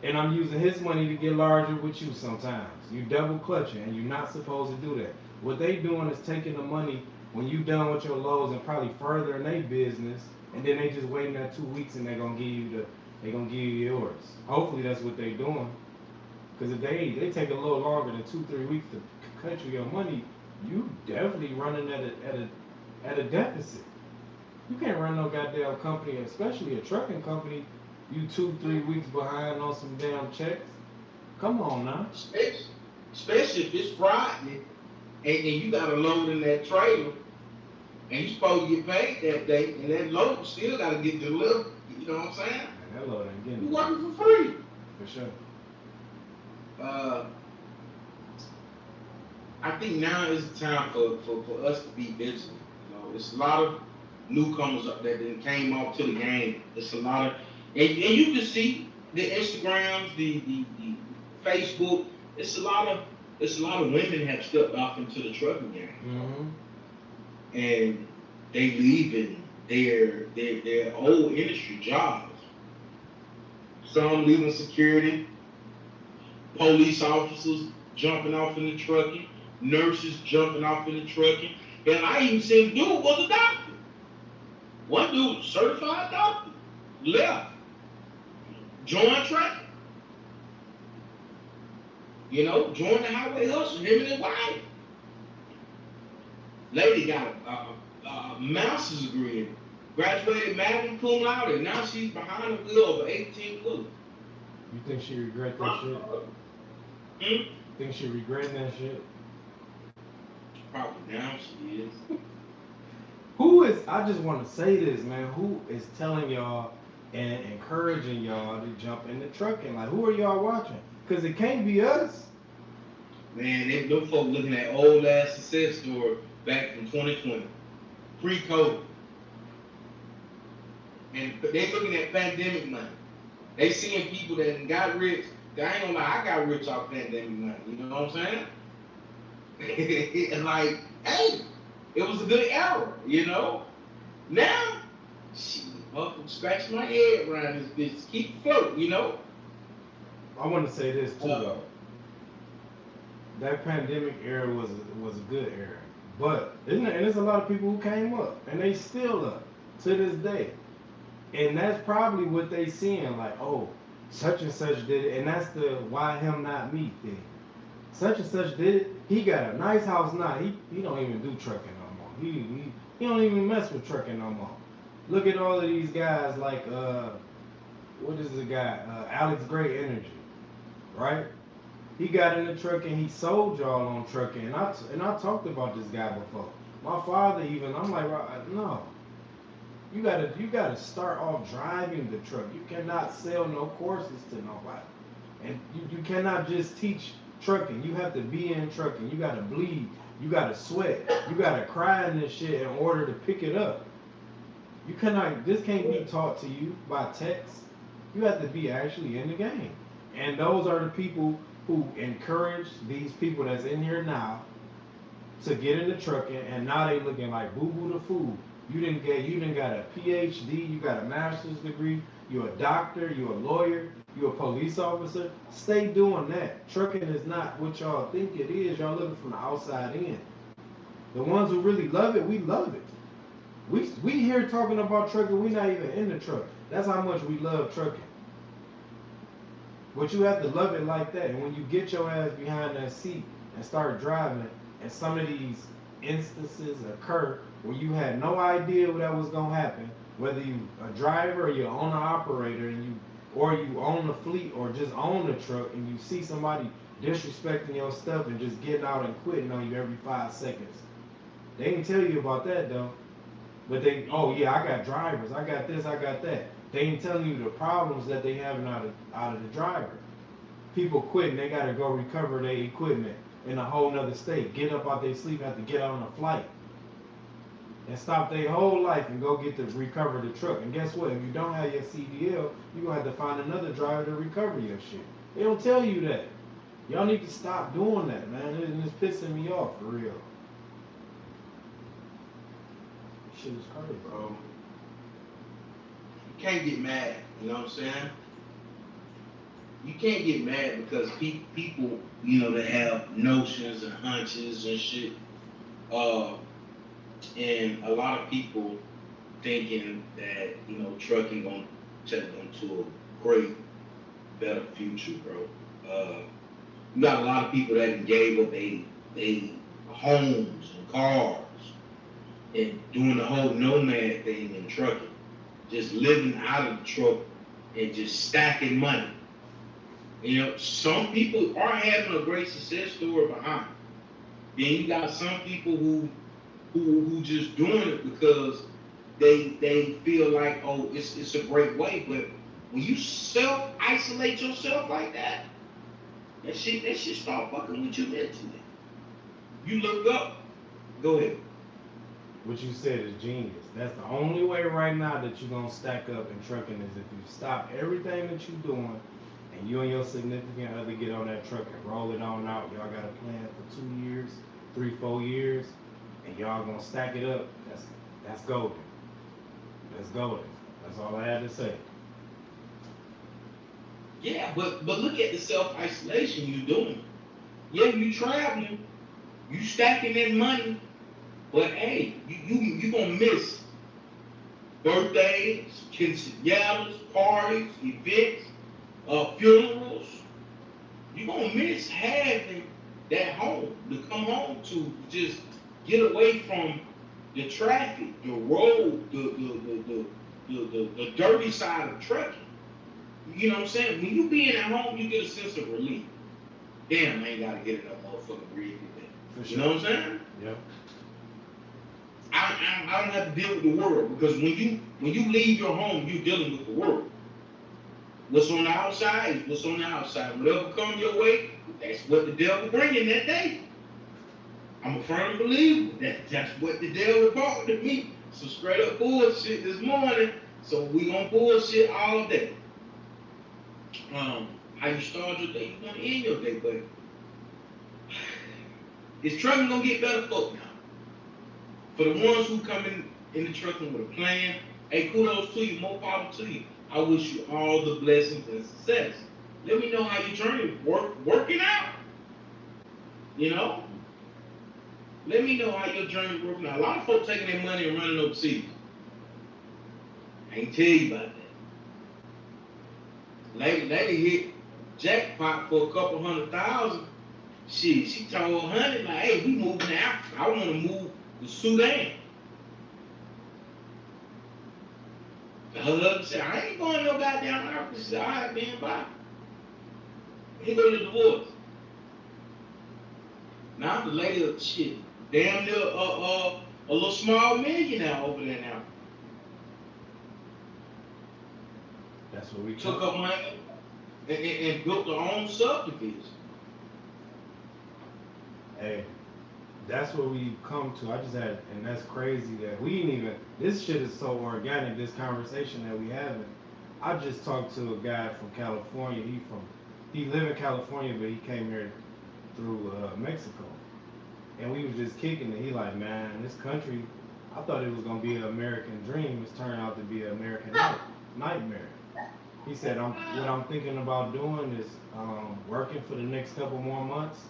and I'm using his money to get larger with you sometimes. You double clutching, and you're not supposed to do that. What they doing is taking the money when you done with your lows and probably furthering their business, and then they just waiting that 2 weeks and they gonna give you yours. Hopefully that's what they doing. Cause if they take a little longer than 2-3 weeks to cut you your money, you definitely running at a deficit. You can't run no goddamn company, especially a trucking company. You 2-3 weeks behind on some damn checks. Come on now.
Especially if it's Friday and you got a load in that trailer and you supposed to get paid that day, and that load still got to get delivered. You know what I'm saying?
Man, that load ain't getting.
You working for free.
For sure.
I think now is the time for us to be vigilant. You know, there's a lot of newcomers up there that came up to the game. It's a lot of, and you can see the Instagrams, the Facebook. It's a lot of women have stepped off into the trucking game, and they leaving their old industry jobs. Some leaving security, police officers jumping off in the trucking, nurses jumping off in the trucking, and I even seen dude was a doctor. One dude was a certified doctor, left, joined trucking. You know, joined the highway hustle, him and his wife. Lady got a master's degree, graduated magna cum laude, and now she's behind the wheel of 8TeenWilln.
You think she regret that shit? Think she regretting that shit?
Probably now she is.
I just want to say this, man. Who is telling y'all and encouraging y'all to jump into trucking? Like, who are y'all watching? Because it can't be us.
Man, them folk looking at old ass success story back from 2020, pre-COVID. And they looking at pandemic money. They seeing people that got rich. I ain't gonna lie, I got rich off pandemic money. You know what I'm saying? And like, hey, it was a good era, you know? Now, shit, scratch my head around this bitch. Keep afloat, you know?
I want to say this too, though. That pandemic era was a good era. But, and there's a lot of people who came up, and they still up to this day. And that's probably what they seeing, like, oh, such and such did it, and that's the why him not me thing. Such and such did it. He got a nice house now. He don't even do trucking no more. He don't even mess with trucking no more. Look at all of these guys like what is the guy? Alex Gray Energy, right? He got in the truck and he sold y'all on trucking. And I talked about this guy before. My father even, I'm like, no. You gotta start off driving the truck. You cannot sell no courses to nobody. And you cannot just teach trucking. You have to be in trucking. You gotta bleed. You gotta sweat. You gotta cry in this shit in order to pick it up. You cannot. This can't be taught to you by text. You have to be actually in the game. And those are the people who encourage these people that's in here now to get into trucking, and now they looking like boo boo the fool. You didn't got a PhD, you got a master's degree, you're a doctor, you're a lawyer, you're a police officer. Stay doing that. Trucking is not what y'all think it is. Y'all looking from the outside in. The ones who really love it, we love it. We here talking about trucking, we not even in the truck. That's how much we love trucking. But you have to love it like that. And when you get your ass behind that seat and start driving, and some of these instances occur where you had no idea that was gonna happen, whether you a driver or you own an operator, and you own the fleet or just own the truck, and you see somebody disrespecting your stuff and just getting out and quitting on you every 5 seconds. They didn't tell you about that though. But oh yeah, I got drivers, I got this, I got that. They ain't telling you the problems that they having out of the driver. People quitting, they gotta go recover their equipment in a whole nother state. Get up out their sleep, have to get on a flight. And stop their whole life and go get to recover the truck. And guess what? If you don't have your CDL, you're gonna have to find another driver to recover your shit. They don't tell you that. Y'all need to stop doing that, man. It's pissing me off for real. Shit is crazy,
bro. You can't get mad, you know what I'm saying? You can't get mad because people, you know, that have notions and hunches and shit. And a lot of people thinking that, you know, trucking gonna take them to a great, better future, bro. You got a lot of people that gave up they homes and cars and doing the whole nomad thing in trucking. Just living out of the truck and just stacking money. You know, some people are having a great success story behind. Then you got some people who just doing it because they feel like, oh, it's a great way. But when you self-isolate yourself like that shit start fucking with you mentally. You look up, go ahead.
What you said is genius. That's the only way right now that you're gonna stack up in trucking is if you stop everything that you're doing and you and your significant other get on that truck and roll it on out. Y'all got a plan for 2 years, 3, 4 years, and y'all gonna stack it up. That's golden. That's golden. That's all I had to say.
Yeah, but look at the self-isolation you doing. Yeah, you traveling, you stacking that money, but hey, you gonna miss birthdays, quinceañeras, parties, events, funerals. You gonna miss having that home to come home to, just get away from the traffic, the road, the dirty side of trucking. You know what I'm saying? When you being at home, you get a sense of relief. Damn, I ain't gotta get in that motherfucking rig today. You know what I'm saying?
Yeah.
I don't have to deal with the world, because when you leave your home, you're dealing with the world. What's on the outside is what's on the outside. Whatever comes your way, that's what the devil bringing that day. I'm a firm believer that's what the devil brought to me. So straight up bullshit this morning. So we gonna bullshit all day. How you start your day, you gonna end your day, but is trucking gonna get better folk now? For the ones who come in the trucking with a plan, hey, kudos to you, more power to you. I wish you all the blessings and success. Let me know how your journey working out. You know? Let me know how your journey working out. A lot of folks taking their money and running overseas. I ain't tell you about that. Lady hit jackpot for a couple $100,000. She told Honey, like, hey, we moving to Africa. I want to move to Sudan. Her husband said, I ain't going no goddamn Africa. She said, all right, man, bye. He got a divorce. Now the lady, shit, damn near a little small millionaire over there now.
That's what we
Took
come.
her money and built her own subdivision.
Hey, that's what we come to. I just had, and that's crazy that we didn't even. This shit is so organic. This conversation that we having. I just talked to a guy from California. He live in California, but he came here through Mexico, and we was just kicking it. He like, man, this country. I thought it was gonna be an American dream. It's turned out to be an American nightmare. He said, what I'm thinking about doing is working for the next couple more months,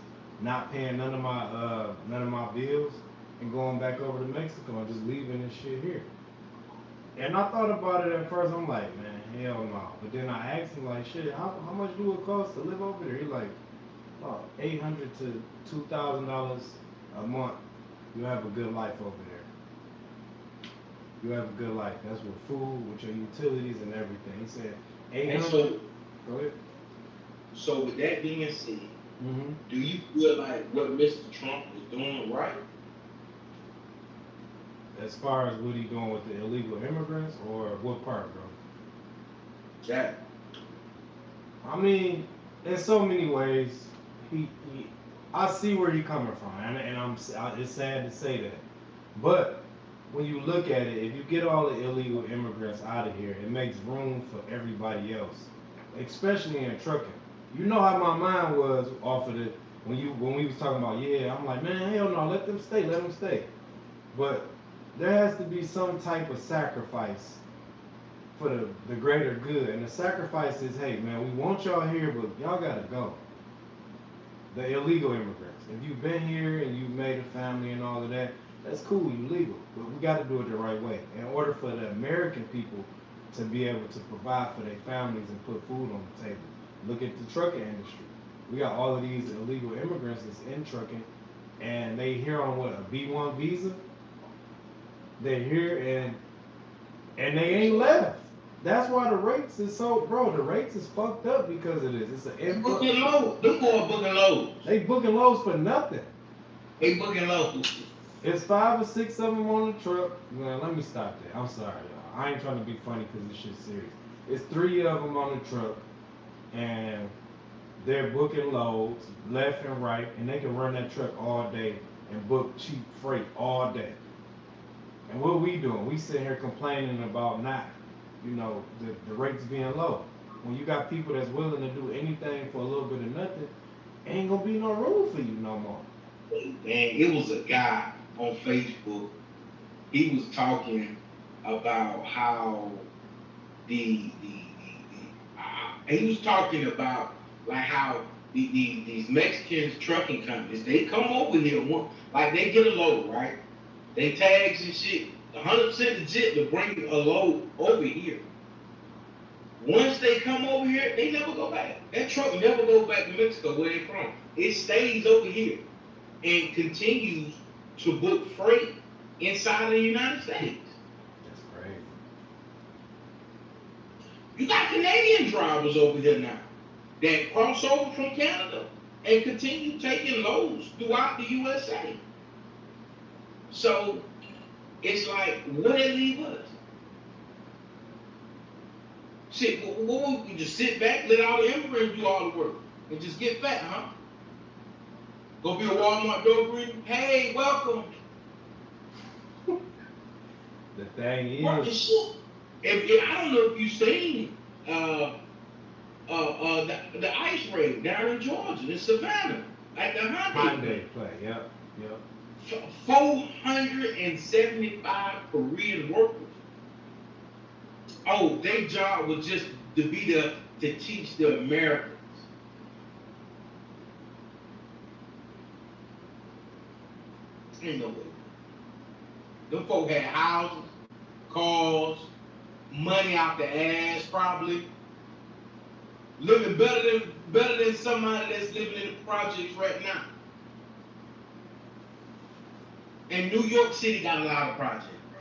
not paying none of my bills, and going back over to Mexico and just leaving this shit here. And I thought about it at first. I'm like, man, hell no. But then I asked him like, shit, how much do it cost to live over there? He like, oh, $800 to $2,000 a month. You have a good life over there. You have a good life. That's with food, with your utilities and everything. He said,
And
800.
so,
Go ahead.
so with that being said,
Mm-hmm.
do you feel like what Mr. Trump is doing right?
As far as what he doing with the illegal immigrants, or what part, bro?
That
I mean, in so many ways, he I see where he coming from, and it's sad to say that, but when you look at it, if you get all the illegal immigrants out of here, it makes room for everybody else, especially in trucking. You know how my mind was off of the when we was talking about, yeah, I'm like, man, hell no, let them stay. But there has to be some type of sacrifice for the greater good. And the sacrifice is, hey man, we want y'all here, but y'all gotta go. The illegal immigrants. If you've been here and you've made a family and all of that, that's cool, you legal. But we gotta do it the right way. In order for the American people to be able to provide for their families and put food on the table. Look at the trucking industry. We got all of these illegal immigrants that's in trucking, and they here on what, a B1 visa. They're here and they ain't left. That's why the rates is so, bro. The rates is fucked up because of this. It's an influx.
booking low. Them boys booking lows.
They booking loads for nothing.
They booking lows.
It's 5 or 6 of them on the truck. Well, let me stop there. I'm sorry, y'all. I ain't trying to be funny because this shit's serious. It's 3 of them on the truck, and they're booking loads left and right, and they can run that truck all day and book cheap freight all day. And what we doing? We sitting here complaining about not, the rates being low. When you got people that's willing to do anything for a little bit of nothing, ain't gonna be no room for you no more.
Man, it was a guy on Facebook. He was talking about how he was talking about like how these Mexicans trucking companies, they come over here like they get a load, right? They tags and shit, 100% legit to bring a load over here. Once they come over here, they never go back. That truck never goes back to Mexico where they're from. It stays over here and continues to book freight inside of the United States.
That's crazy.
You got Canadian drivers over here now that cross over from Canada and continue taking loads throughout the USA. So it's like, what they leave us? Shit, what we just sit back, let all the immigrants do all the work, and just get fat, huh? Go be a Walmart door greeter. Hey, welcome.
The thing is,
If I don't know if you've seen the ice raid down in Georgia, in Savannah, at the
Hyundai play, yep.
475 Korean workers. Oh, their job was just to be there to teach the Americans. Ain't no way. Them folk had houses, cars, money out the ass, probably living better than somebody that's living in the projects right now. And New York City got a lot of projects, bro.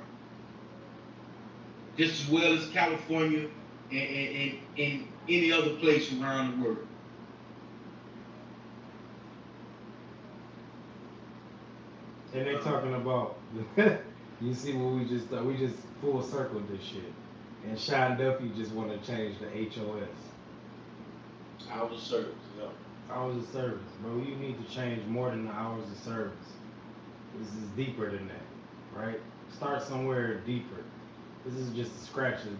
Just as well as California and any other place around the world.
And they talking about, you see what we just full circled this shit. And Sean Duffy just want to change the HOS.
Hours of service. Yeah.
Hours of service, bro. You need to change more than the hours of service. This is deeper than that, right? Start somewhere deeper. This is just a scratch on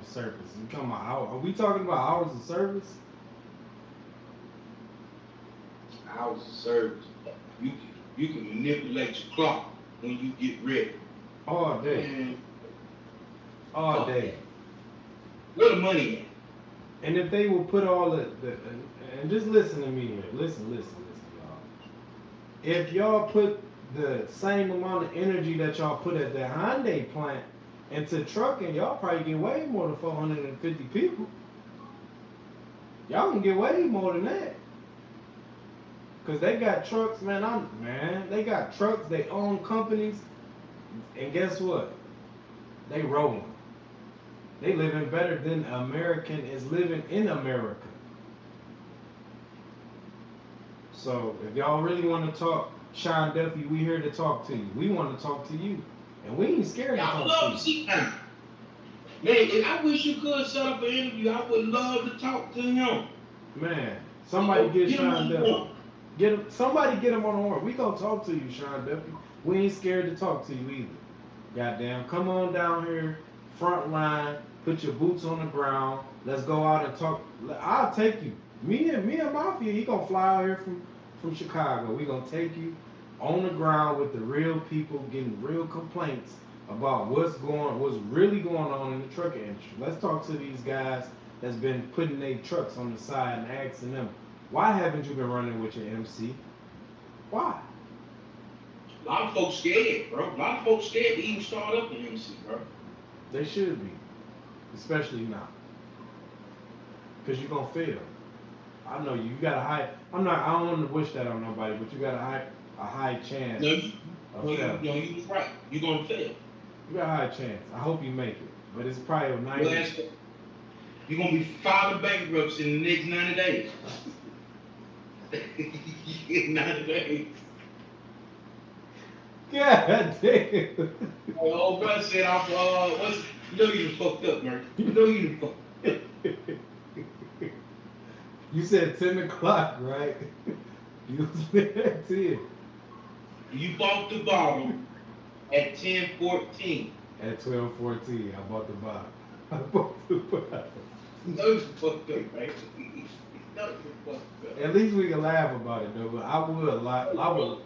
the surface. You talking about are we talking about hours of service?
Hours of service. You can manipulate your clock when you get ready.
All day.
Man,
All
fuck
day.
that. Where the money at?
And if they will put all and just listen to me here. Listen, y'all. If y'all put the same amount of energy that y'all put at the Hyundai plant into trucking, y'all probably get way more than 450 people. Y'all can get way more than that. Cause they got trucks, man. They got trucks. They own companies, and guess what? They rolling. They living better than American is living in America. So if y'all really want to talk, Sean Duffy, we here to talk to you. We want to talk to you, and we ain't scared to
I
talk
would love
to
to see him. Man, if I wish you could set up an interview. I would love to talk to him.
you. Man, somebody get
Get him
Sean
on
Duffy.
board.
Somebody get him on the horn. We gonna talk to you, Sean Duffy. We ain't scared to talk to you either. Goddamn, come on down here, front line, put your boots on the ground. Let's go out and talk. I'll take you. Me and Mafia, he gonna fly out here from Chicago. We gonna take you on the ground with the real people getting real complaints about what's really going on in the trucking industry. Let's talk to these guys that's been putting their trucks on the side and asking them, why haven't you been running with your MC? Why?
A lot of folks scared, bro. A lot of folks scared to even start up an MC, bro.
They should be, especially now, because you're gonna fail. I know you got a high. I don't want to wish that on nobody, but you got a high chance
No,
of failing.
you was right. You're gonna fail.
You got a high chance. I hope you make it, but it's probably a 90.
You're gonna be filing bankruptcy in the next 90 days. 90 days.
God damn.
My old brother said, you know you done fucked up, man. You know you done fucked up.
You said 10 o'clock, right? You was there at 10.
You bought the bottle at 10:14.
At 12:14, I bought the bottle. I bought the bottle.
You know you fucked up, right? You know you fucked up.
At least we can laugh about it, though. But I would love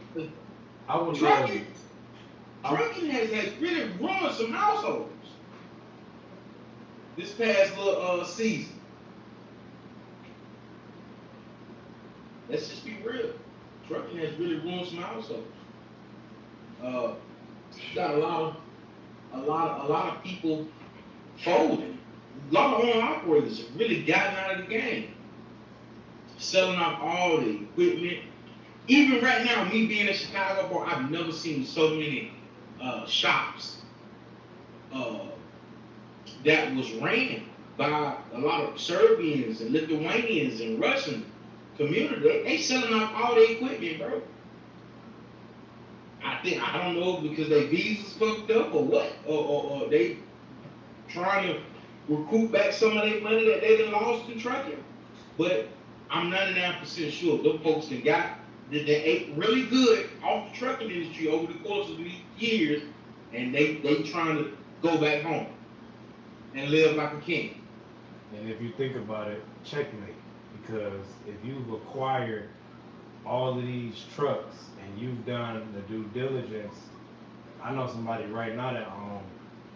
Trucking
it.
has really ruined some households this past little season. Let's just be real. Trucking has really ruined some households. You got a lot of people folding. A lot of owner operators have really gotten out of the game, selling off all the equipment. Even right now, me being in Chicago, bro, I've never seen so many shops that was ran by a lot of Serbians and Lithuanians and Russian community. They selling off all their equipment, bro. I don't know because their visas fucked up or what, or they trying to recoup back some of their money that they done lost in trucking. But I'm 99% sure those folks that ate really good off the trucking industry over the course of these years, and they trying to go back home and live like a king.
And if you think about it, checkmate. Because if you've acquired all of these trucks and you've done the due diligence, I know somebody right now that owns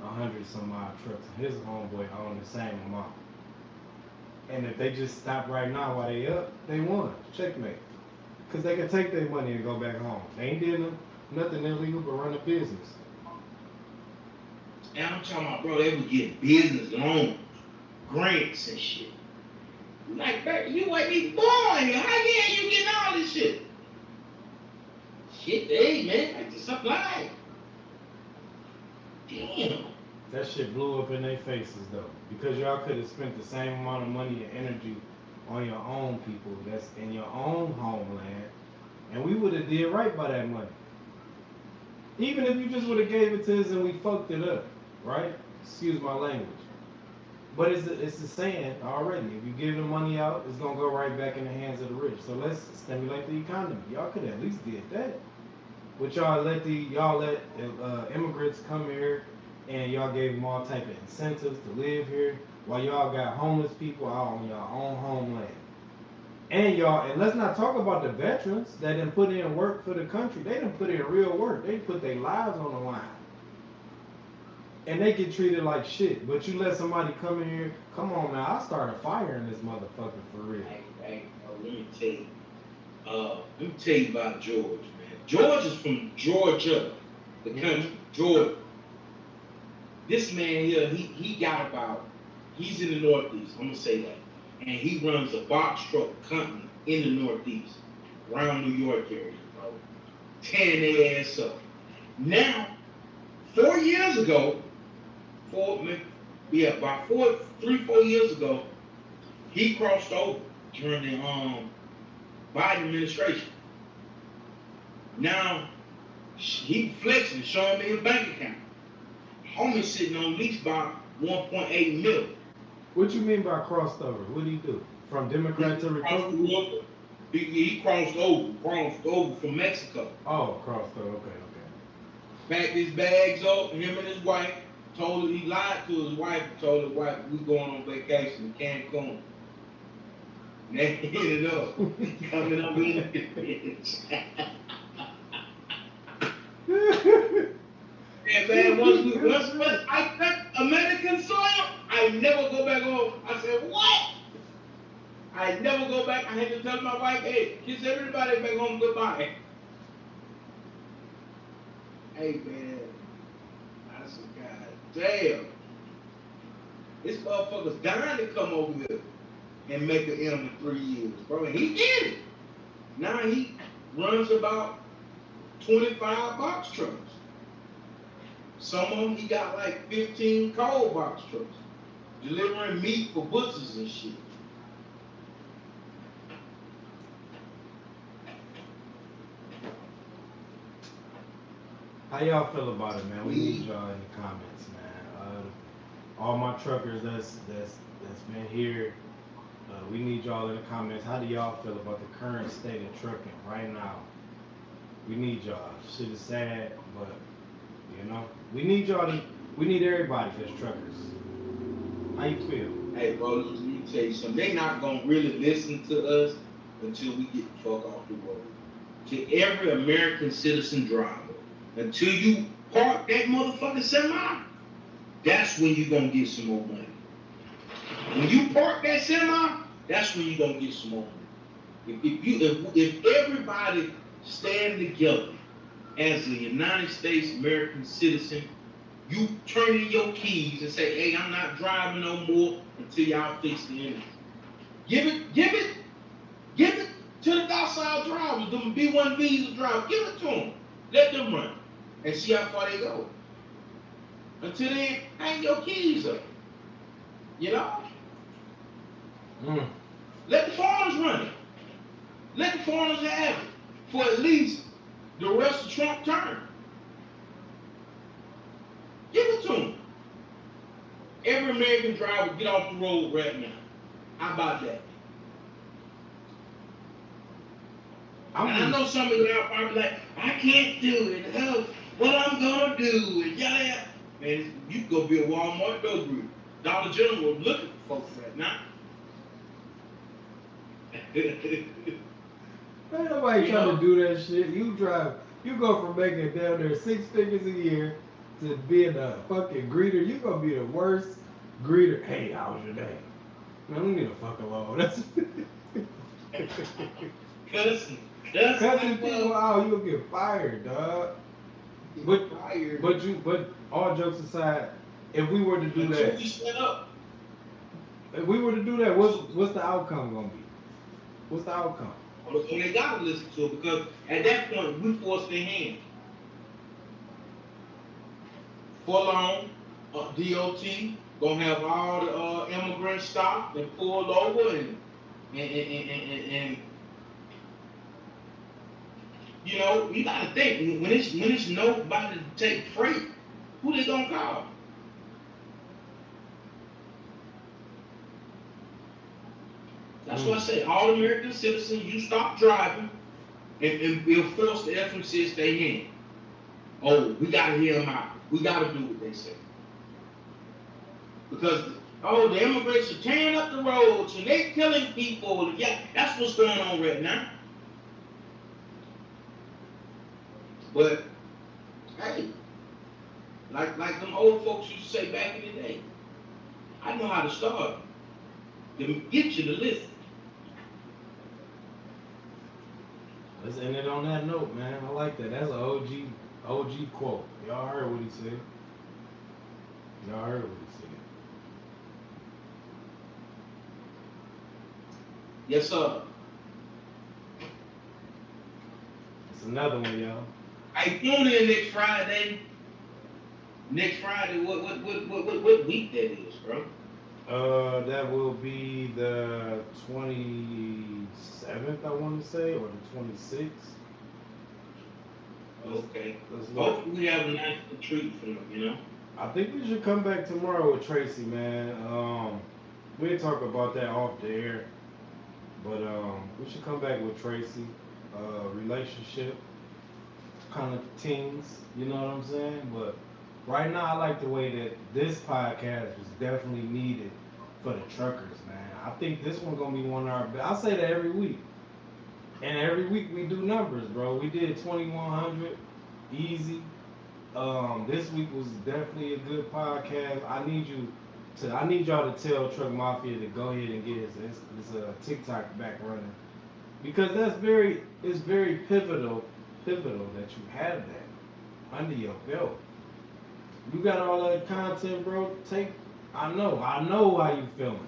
100 some odd trucks, and his homeboy own the same amount. And if they just stop right now while they up, they won. Checkmate. Because they can take their money and go back home. They ain't did nothing illegal but run a business.
And I'm talking about, bro, they would get business loans, grants and shit. Like, bro, you ain't even born here. How you getting all this shit? Shit, hey, man, like the supply. Damn.
That shit blew up in their faces, though. Because y'all could have spent the same amount of money and energy on your own people that's in your own homeland, and we would have did right by that money. Even if you just would have gave it to us and we fucked it up, right? Excuse my language. But it's the saying already. If you give the money out, it's gonna go right back in the hands of the rich. So let's stimulate the economy. Y'all could at least did that. But y'all let immigrants come here, and y'all gave them all type of incentives to live here, while y'all got homeless people out on your own homeland. And let's not talk about the veterans that didn't put in work for the country. They didn't put in real work. They put their lives on the line. And they get treated like shit. But you let somebody come in here, come on now, I start a fire in this motherfucker for real.
Hey, let me tell you about George, man. George is from Georgia, the country, Georgia. This man here, he's in the Northeast, I'm gonna say that. And he runs a box truck company in the Northeast, around New York area, bro. Tearing their ass up. Now, 4 years ago, about 4 years ago, he crossed over during the Biden administration. Now, he flexing, showing me his bank account. Homie sitting on at least about 1.8 million.
What you mean by crossed over? What do you do? From Democrat to Republican?
He crossed over from Mexico.
Oh, crossed over. Okay.
Packed his bags up, him and his wife. He lied to his wife and told his wife, we going on vacation in Cancun. And they ended up coming up in the bitch. And man, once I touched American soil, I never go back home. I said, what? I never go back. I had to tell my wife, hey, kiss everybody back home goodbye. Hey man, I said, God damn. This motherfucker's dying to come over here and make an M in 3 years, bro. And he did it. Now he runs about 25 box trucks. Some of them, he got like 15 cold box trucks, delivering meat for butchers and shit.
How y'all feel about it, man? We need y'all in the comments, man. All my truckers that's been here, we need y'all in the comments. How do y'all feel about the current state of trucking right now? We need y'all. Shit is sad, but you know, we need everybody that's truckers. How you feel?
Hey, bro, let me tell you something. They not gonna really listen to us until we get the fuck off the road. To every American citizen driver, until you park that motherfucking semi, that's when you gonna get some more money. When you park that semi, that's when you gonna get some more money. If everybody stand together as a United States American citizen, you turn in your keys and say, hey, I'm not driving no more until y'all fix the engine. Give it to the docile drivers, them B1Vs drivers. Give it to them. Let them run and see how far they go. Until then, hang your keys up. You know? Let the foreigners run it. Let the foreigners have it for at least the rest of Trump term. Give it to them. Every American driver get off the road right now. How about that? I know some of y'all probably like, I can't do it. Oh, what I'm gonna do? And yeah. Man, you can go be a Walmart door greeter. Dollar General looking for folks right now.
Man, nobody trying to do that shit. You go from making down there 6 figures a year to being a fucking greeter. You gonna be the worst greeter. Hey, how was your day? Man, we need a fucking loan. That's
Cussing
people out, you'll get fired, dog. But all jokes aside, if we were to do that, what's the outcome gonna be? What's the outcome?
Well, they gotta listen to it because at that point we force their hand. For long, DOT gonna have all the immigrants stopped and pulled over and You know, you gotta think when it's nobody to take freight, who they gonna call? That's why I say all American citizens, you stop driving and we'll force the FMC to stay in. Oh, we gotta hear them out. We gotta do what they say. Because the immigrants are tearing up the roads and they killing people. Yeah, that's what's going on right now. But hey, like them old folks used to say back in the day, I know how to start. Them get you to listen.
Let's end it on that note, man. I like that. That's an OG quote. Y'all heard what he said. Y'all heard what he said.
Yes, sir.
It's another one, y'all.
I tune in next Friday. Next Friday, what week that is, bro?
That will be the 27th, I want to say, or the 26th.
Okay.
Let's look.
Hopefully we have a nice treat for them, you know?
I think we should come back tomorrow with Tracy, man. We'll talk about that off the air. But we should come back with Tracy. Relationship, kind of teens, you know what I'm saying? But right now, I like the way that this podcast is definitely needed for the truckers, man. I think this one gonna be one of our best. I say that every week, and every week we do numbers, bro. We did 2100 easy. This week was definitely a good podcast. I need y'all to tell Truck Mafia to go ahead and get his TikTok back running because it's very pivotal that you have that under your belt. You got all that content, bro. I know how you feeling.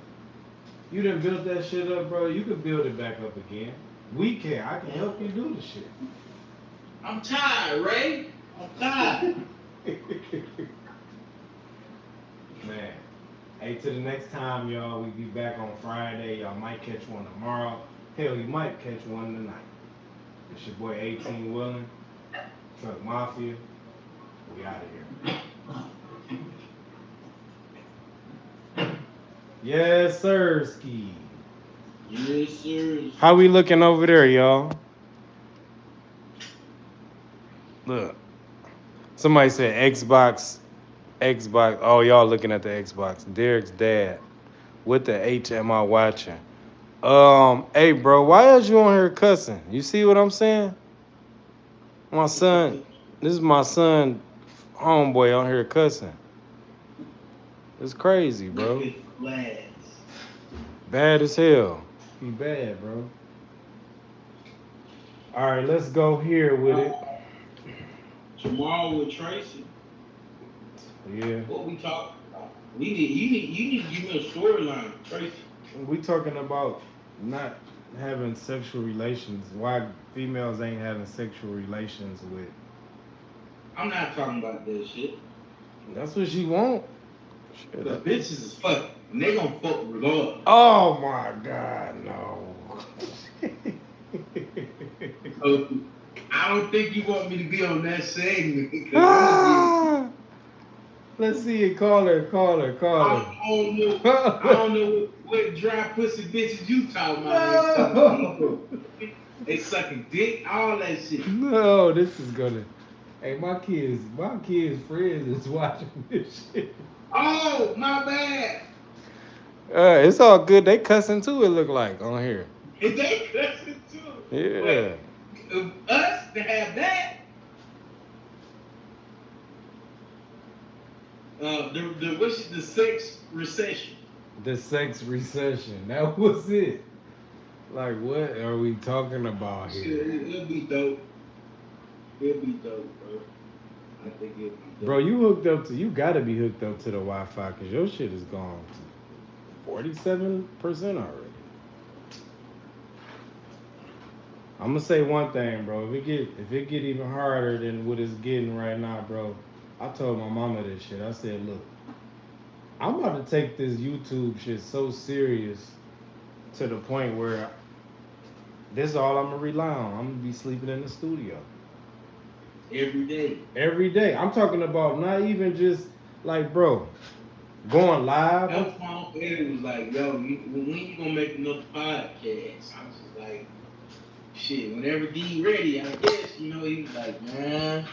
You done built that shit up, bro. You can build it back up again. We can. I can help you do the shit.
I'm tired, Ray. I'm tired.
Man. Hey, till the next time, y'all. We be back on Friday. Y'all might catch one tomorrow. Hell, you might catch one tonight. It's your boy 8TeenWilln, Truck Mafia. We out of here. Yes, sir, Ski.
Yes, sir.
How we looking over there, y'all? Look. Somebody said Xbox. Oh, y'all looking at the Xbox. Derek's dad. What the H am I watching? Hey, bro, why is you on here cussing? You see what I'm saying? My son, this is my son, homeboy on here cussing. It's crazy, bro. Bad as hell. He bad, bro. All right, let's go here with it.
Tomorrow with Tracy.
Yeah.
What we talking about? You need to give me a storyline, Tracy.
We talking about not having sexual relations. Why females ain't having sexual relations with?
I'm not talking about that shit.
That's what she want.
Shit, the bitches is fucking. And they gonna fuck regardless.
Oh my God, no.
So, I don't think you want me to be on that segment.
Let's see it. Call her.
I don't know what dry pussy bitches you talking about. No. They sucking dick, all that shit.
No, this is gonna. Hey, my kids' friends is watching this shit.
Oh, my bad.
It's all good. They cussing too. It look like on here.
They cussing too.
Yeah.
But us to have that. The sex recession.
The sex recession. That was it. Like, what are we talking about here?
It'll be dope. It'll be dope, bro. I think it'll be dope.
Bro, you gotta be hooked up to the Wi-Fi because your shit is gone to 47% already. I'm gonna say one thing, bro. If it get even harder than what it's getting right now, bro, I told my mama this shit. I said, look, I'm about to take this YouTube shit so serious to the point where This is all I'm gonna rely on. I'm gonna be sleeping in the studio
every day.
every day. I'm talking about not even just like, bro, going live.
That was my uncle Eddie was like, yo, when you gonna make another podcast? I was just like, shit, whenever D ready, I guess, he was like, man.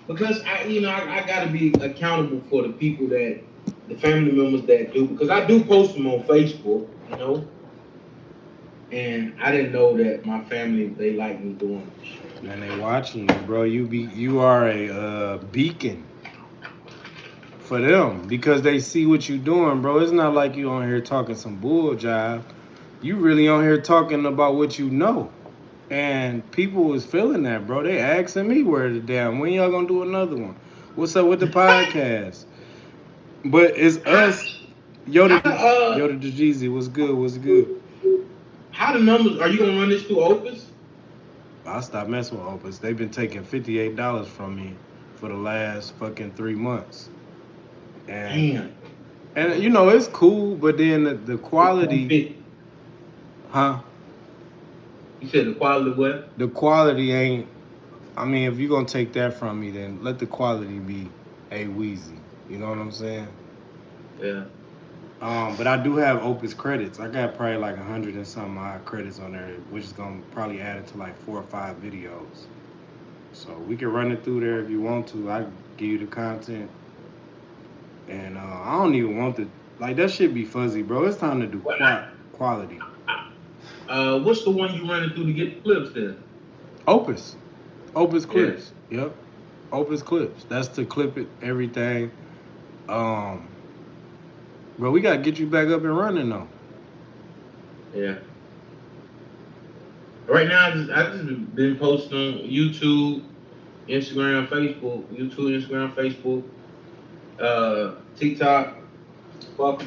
Because I gotta be accountable for the people the family members that do, because I do post them on Facebook. And I didn't know that my family, they like me doing this shit.
And they watching you, bro. You are a beacon for them because they see what you doing, bro. It's not like you on here talking some bull jive. You really on here talking about what you know. And people was feeling that, bro. They asking me where the damn when y'all gonna do another one? What's up with the podcast? But it's us.
How,
Yoda the Jeezy, what's good? What's good?
how the numbers, are you gonna run this through Opus?
I stopped messing with Opus. They've been taking $58 from me for the last fucking 3 months. And
Damn.
and it's cool, but then the quality, huh?
You said the quality what?
The quality ain't. I mean, if you're gonna take that from me, then let the quality be a Wheezy. You know what I'm saying?
Yeah.
But I do have Opus credits. I got probably like 100 and some odd credits on there, which is gonna probably add it to like 4 or 5 videos. So we can run it through there if you want to. I give you the content, and I don't even want to like that shit be fuzzy, bro. It's time to do quality.
What's the one you running through to get the clips then?
Opus clips. Yeah. Yep. Opus clips. That's to clip it everything. Bro, we gotta get you back up and running though.
Yeah. Right now, I just been posting on YouTube, Instagram, Facebook, TikTok. Fuck.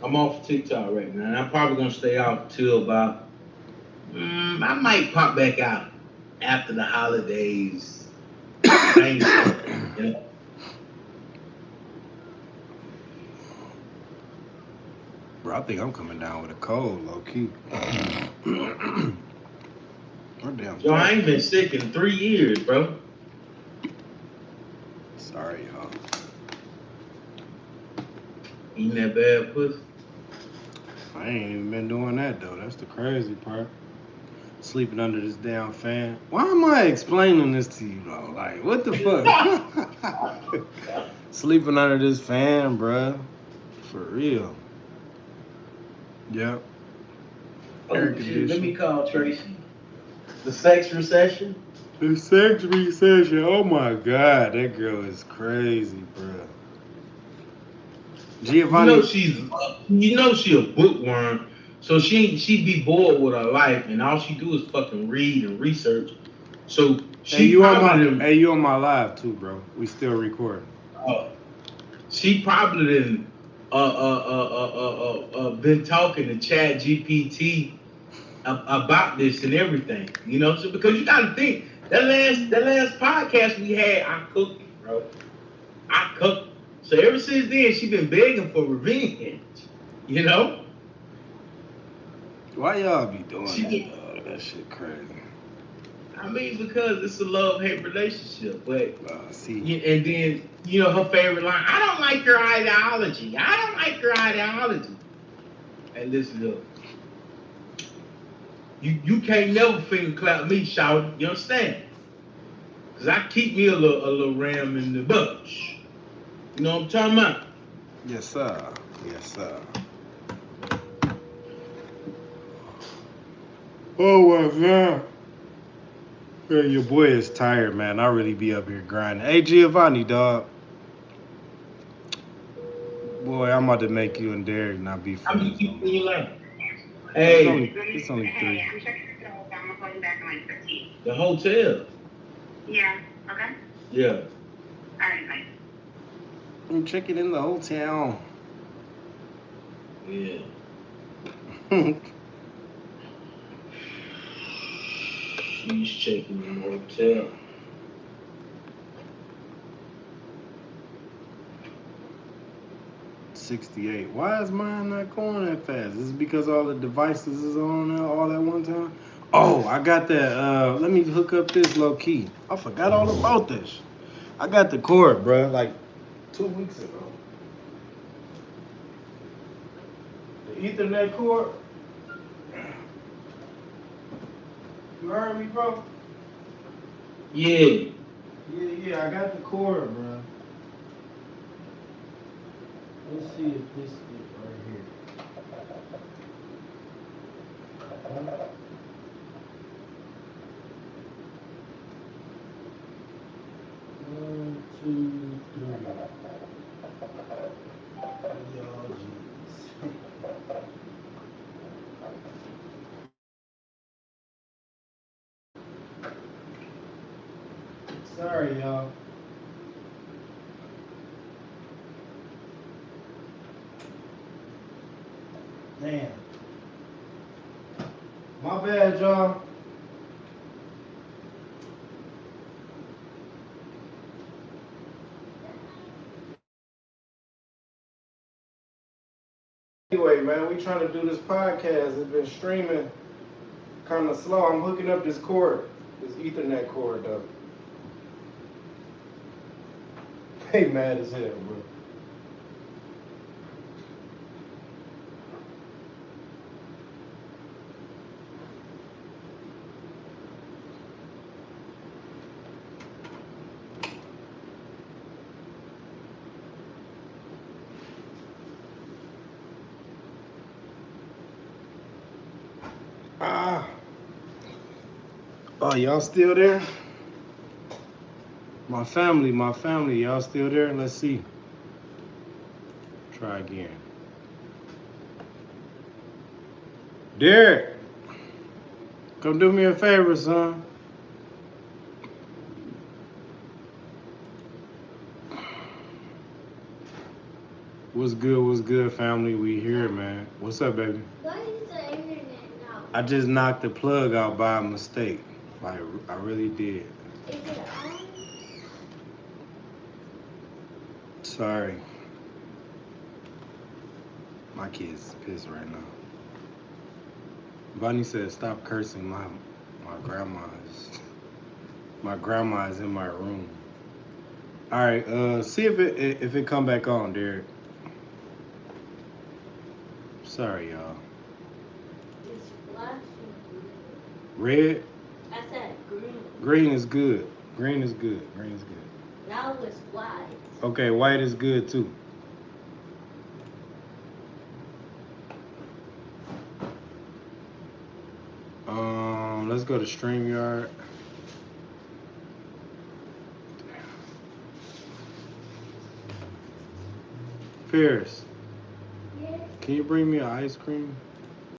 I'm off TikTok right now, and I'm probably gonna stay off till about. I might pop back out after the holidays. Thanksgiving.
Bro, I think I'm coming down with a cold, low key.
Yo, I ain't been sick in 3 years, bro.
Sorry, y'all.
Eating that bad pussy.
I ain't even been doing that though. That's the crazy part. Sleeping under this damn fan. Why am I explaining this to you though? Like, what the fuck? Sleeping under this fan, bruh. For real. Yep.
Oh shit, let me call Tracy. The sex recession?
The sex recession. Oh my god, that girl is crazy, bruh. Giovanni.
She a bookworm, so she be bored with her life, and all she do is fucking read and research. So she
you on my live too, bro. We still recording.
She probably didn't been talking to Chat GPT about this and everything, So because you got to think that last podcast we had, I cooked it, bro. I cooked. So ever since then, she been begging for revenge,
Why y'all be doing that? That shit crazy.
I mean, because it's a love-hate relationship, but
see.
And then her favorite line: "I don't like your ideology. I don't like your ideology." Hey, listen up. You can't never finger clap me, shout. You understand? Cause I keep me a little ram in the bush. You know what I'm talking about?
Yes, sir. Yes, sir. Oh my god. Man, your boy is tired, man. I really be up here grinding. Hey, Giovanni, dog. Boy, I'm about to make you and Derek not be friends.
How many people you like? Hey.
It's only 3.
I'm checking the hotel. I'm calling back in like 15.
The hotel?
Yeah. Okay?
Yeah.
All right, bye.
I'm checking in the hotel.
Yeah. She's checking in the hotel.
68. Why is mine not going that fast? Is it because all the devices is on there all at one time? Oh, I got that. Let me hook up this low key. I forgot all about this. I got the cord, bro, like 2 weeks ago. The Ethernet cord. You heard me, bro?
Yeah.
Yeah, I got the cord, bro. Let's see if this is right here. One, two, three. Y'all, jeez. Sorry, y'all. Damn. My bad, y'all. Anyway, man, we trying to do this podcast. It's been streaming kind of slow. I'm hooking up this cord, this Ethernet cord, though. They mad as hell, bro. Ah. Oh, y'all still there? My family, y'all still there? Let's see. Try again. Derek, come do me a favor, son. What's good, family? We here, man. What's up, baby?
Why is the internet now?
I just knocked the plug out by mistake. Like, I really did.
Is it on?
Sorry. My kid's pissed right now. Bunny said, "Stop cursing." My grandma is in my room. All right. See if it come back on, Derek. Sorry, y'all.
It's flashing
Red.
I said green.
Green is good. Green is good.
Now it's white.
Okay, white is good too. Let's go to StreamYard. Pierce,
Yes.
can you bring me an ice cream?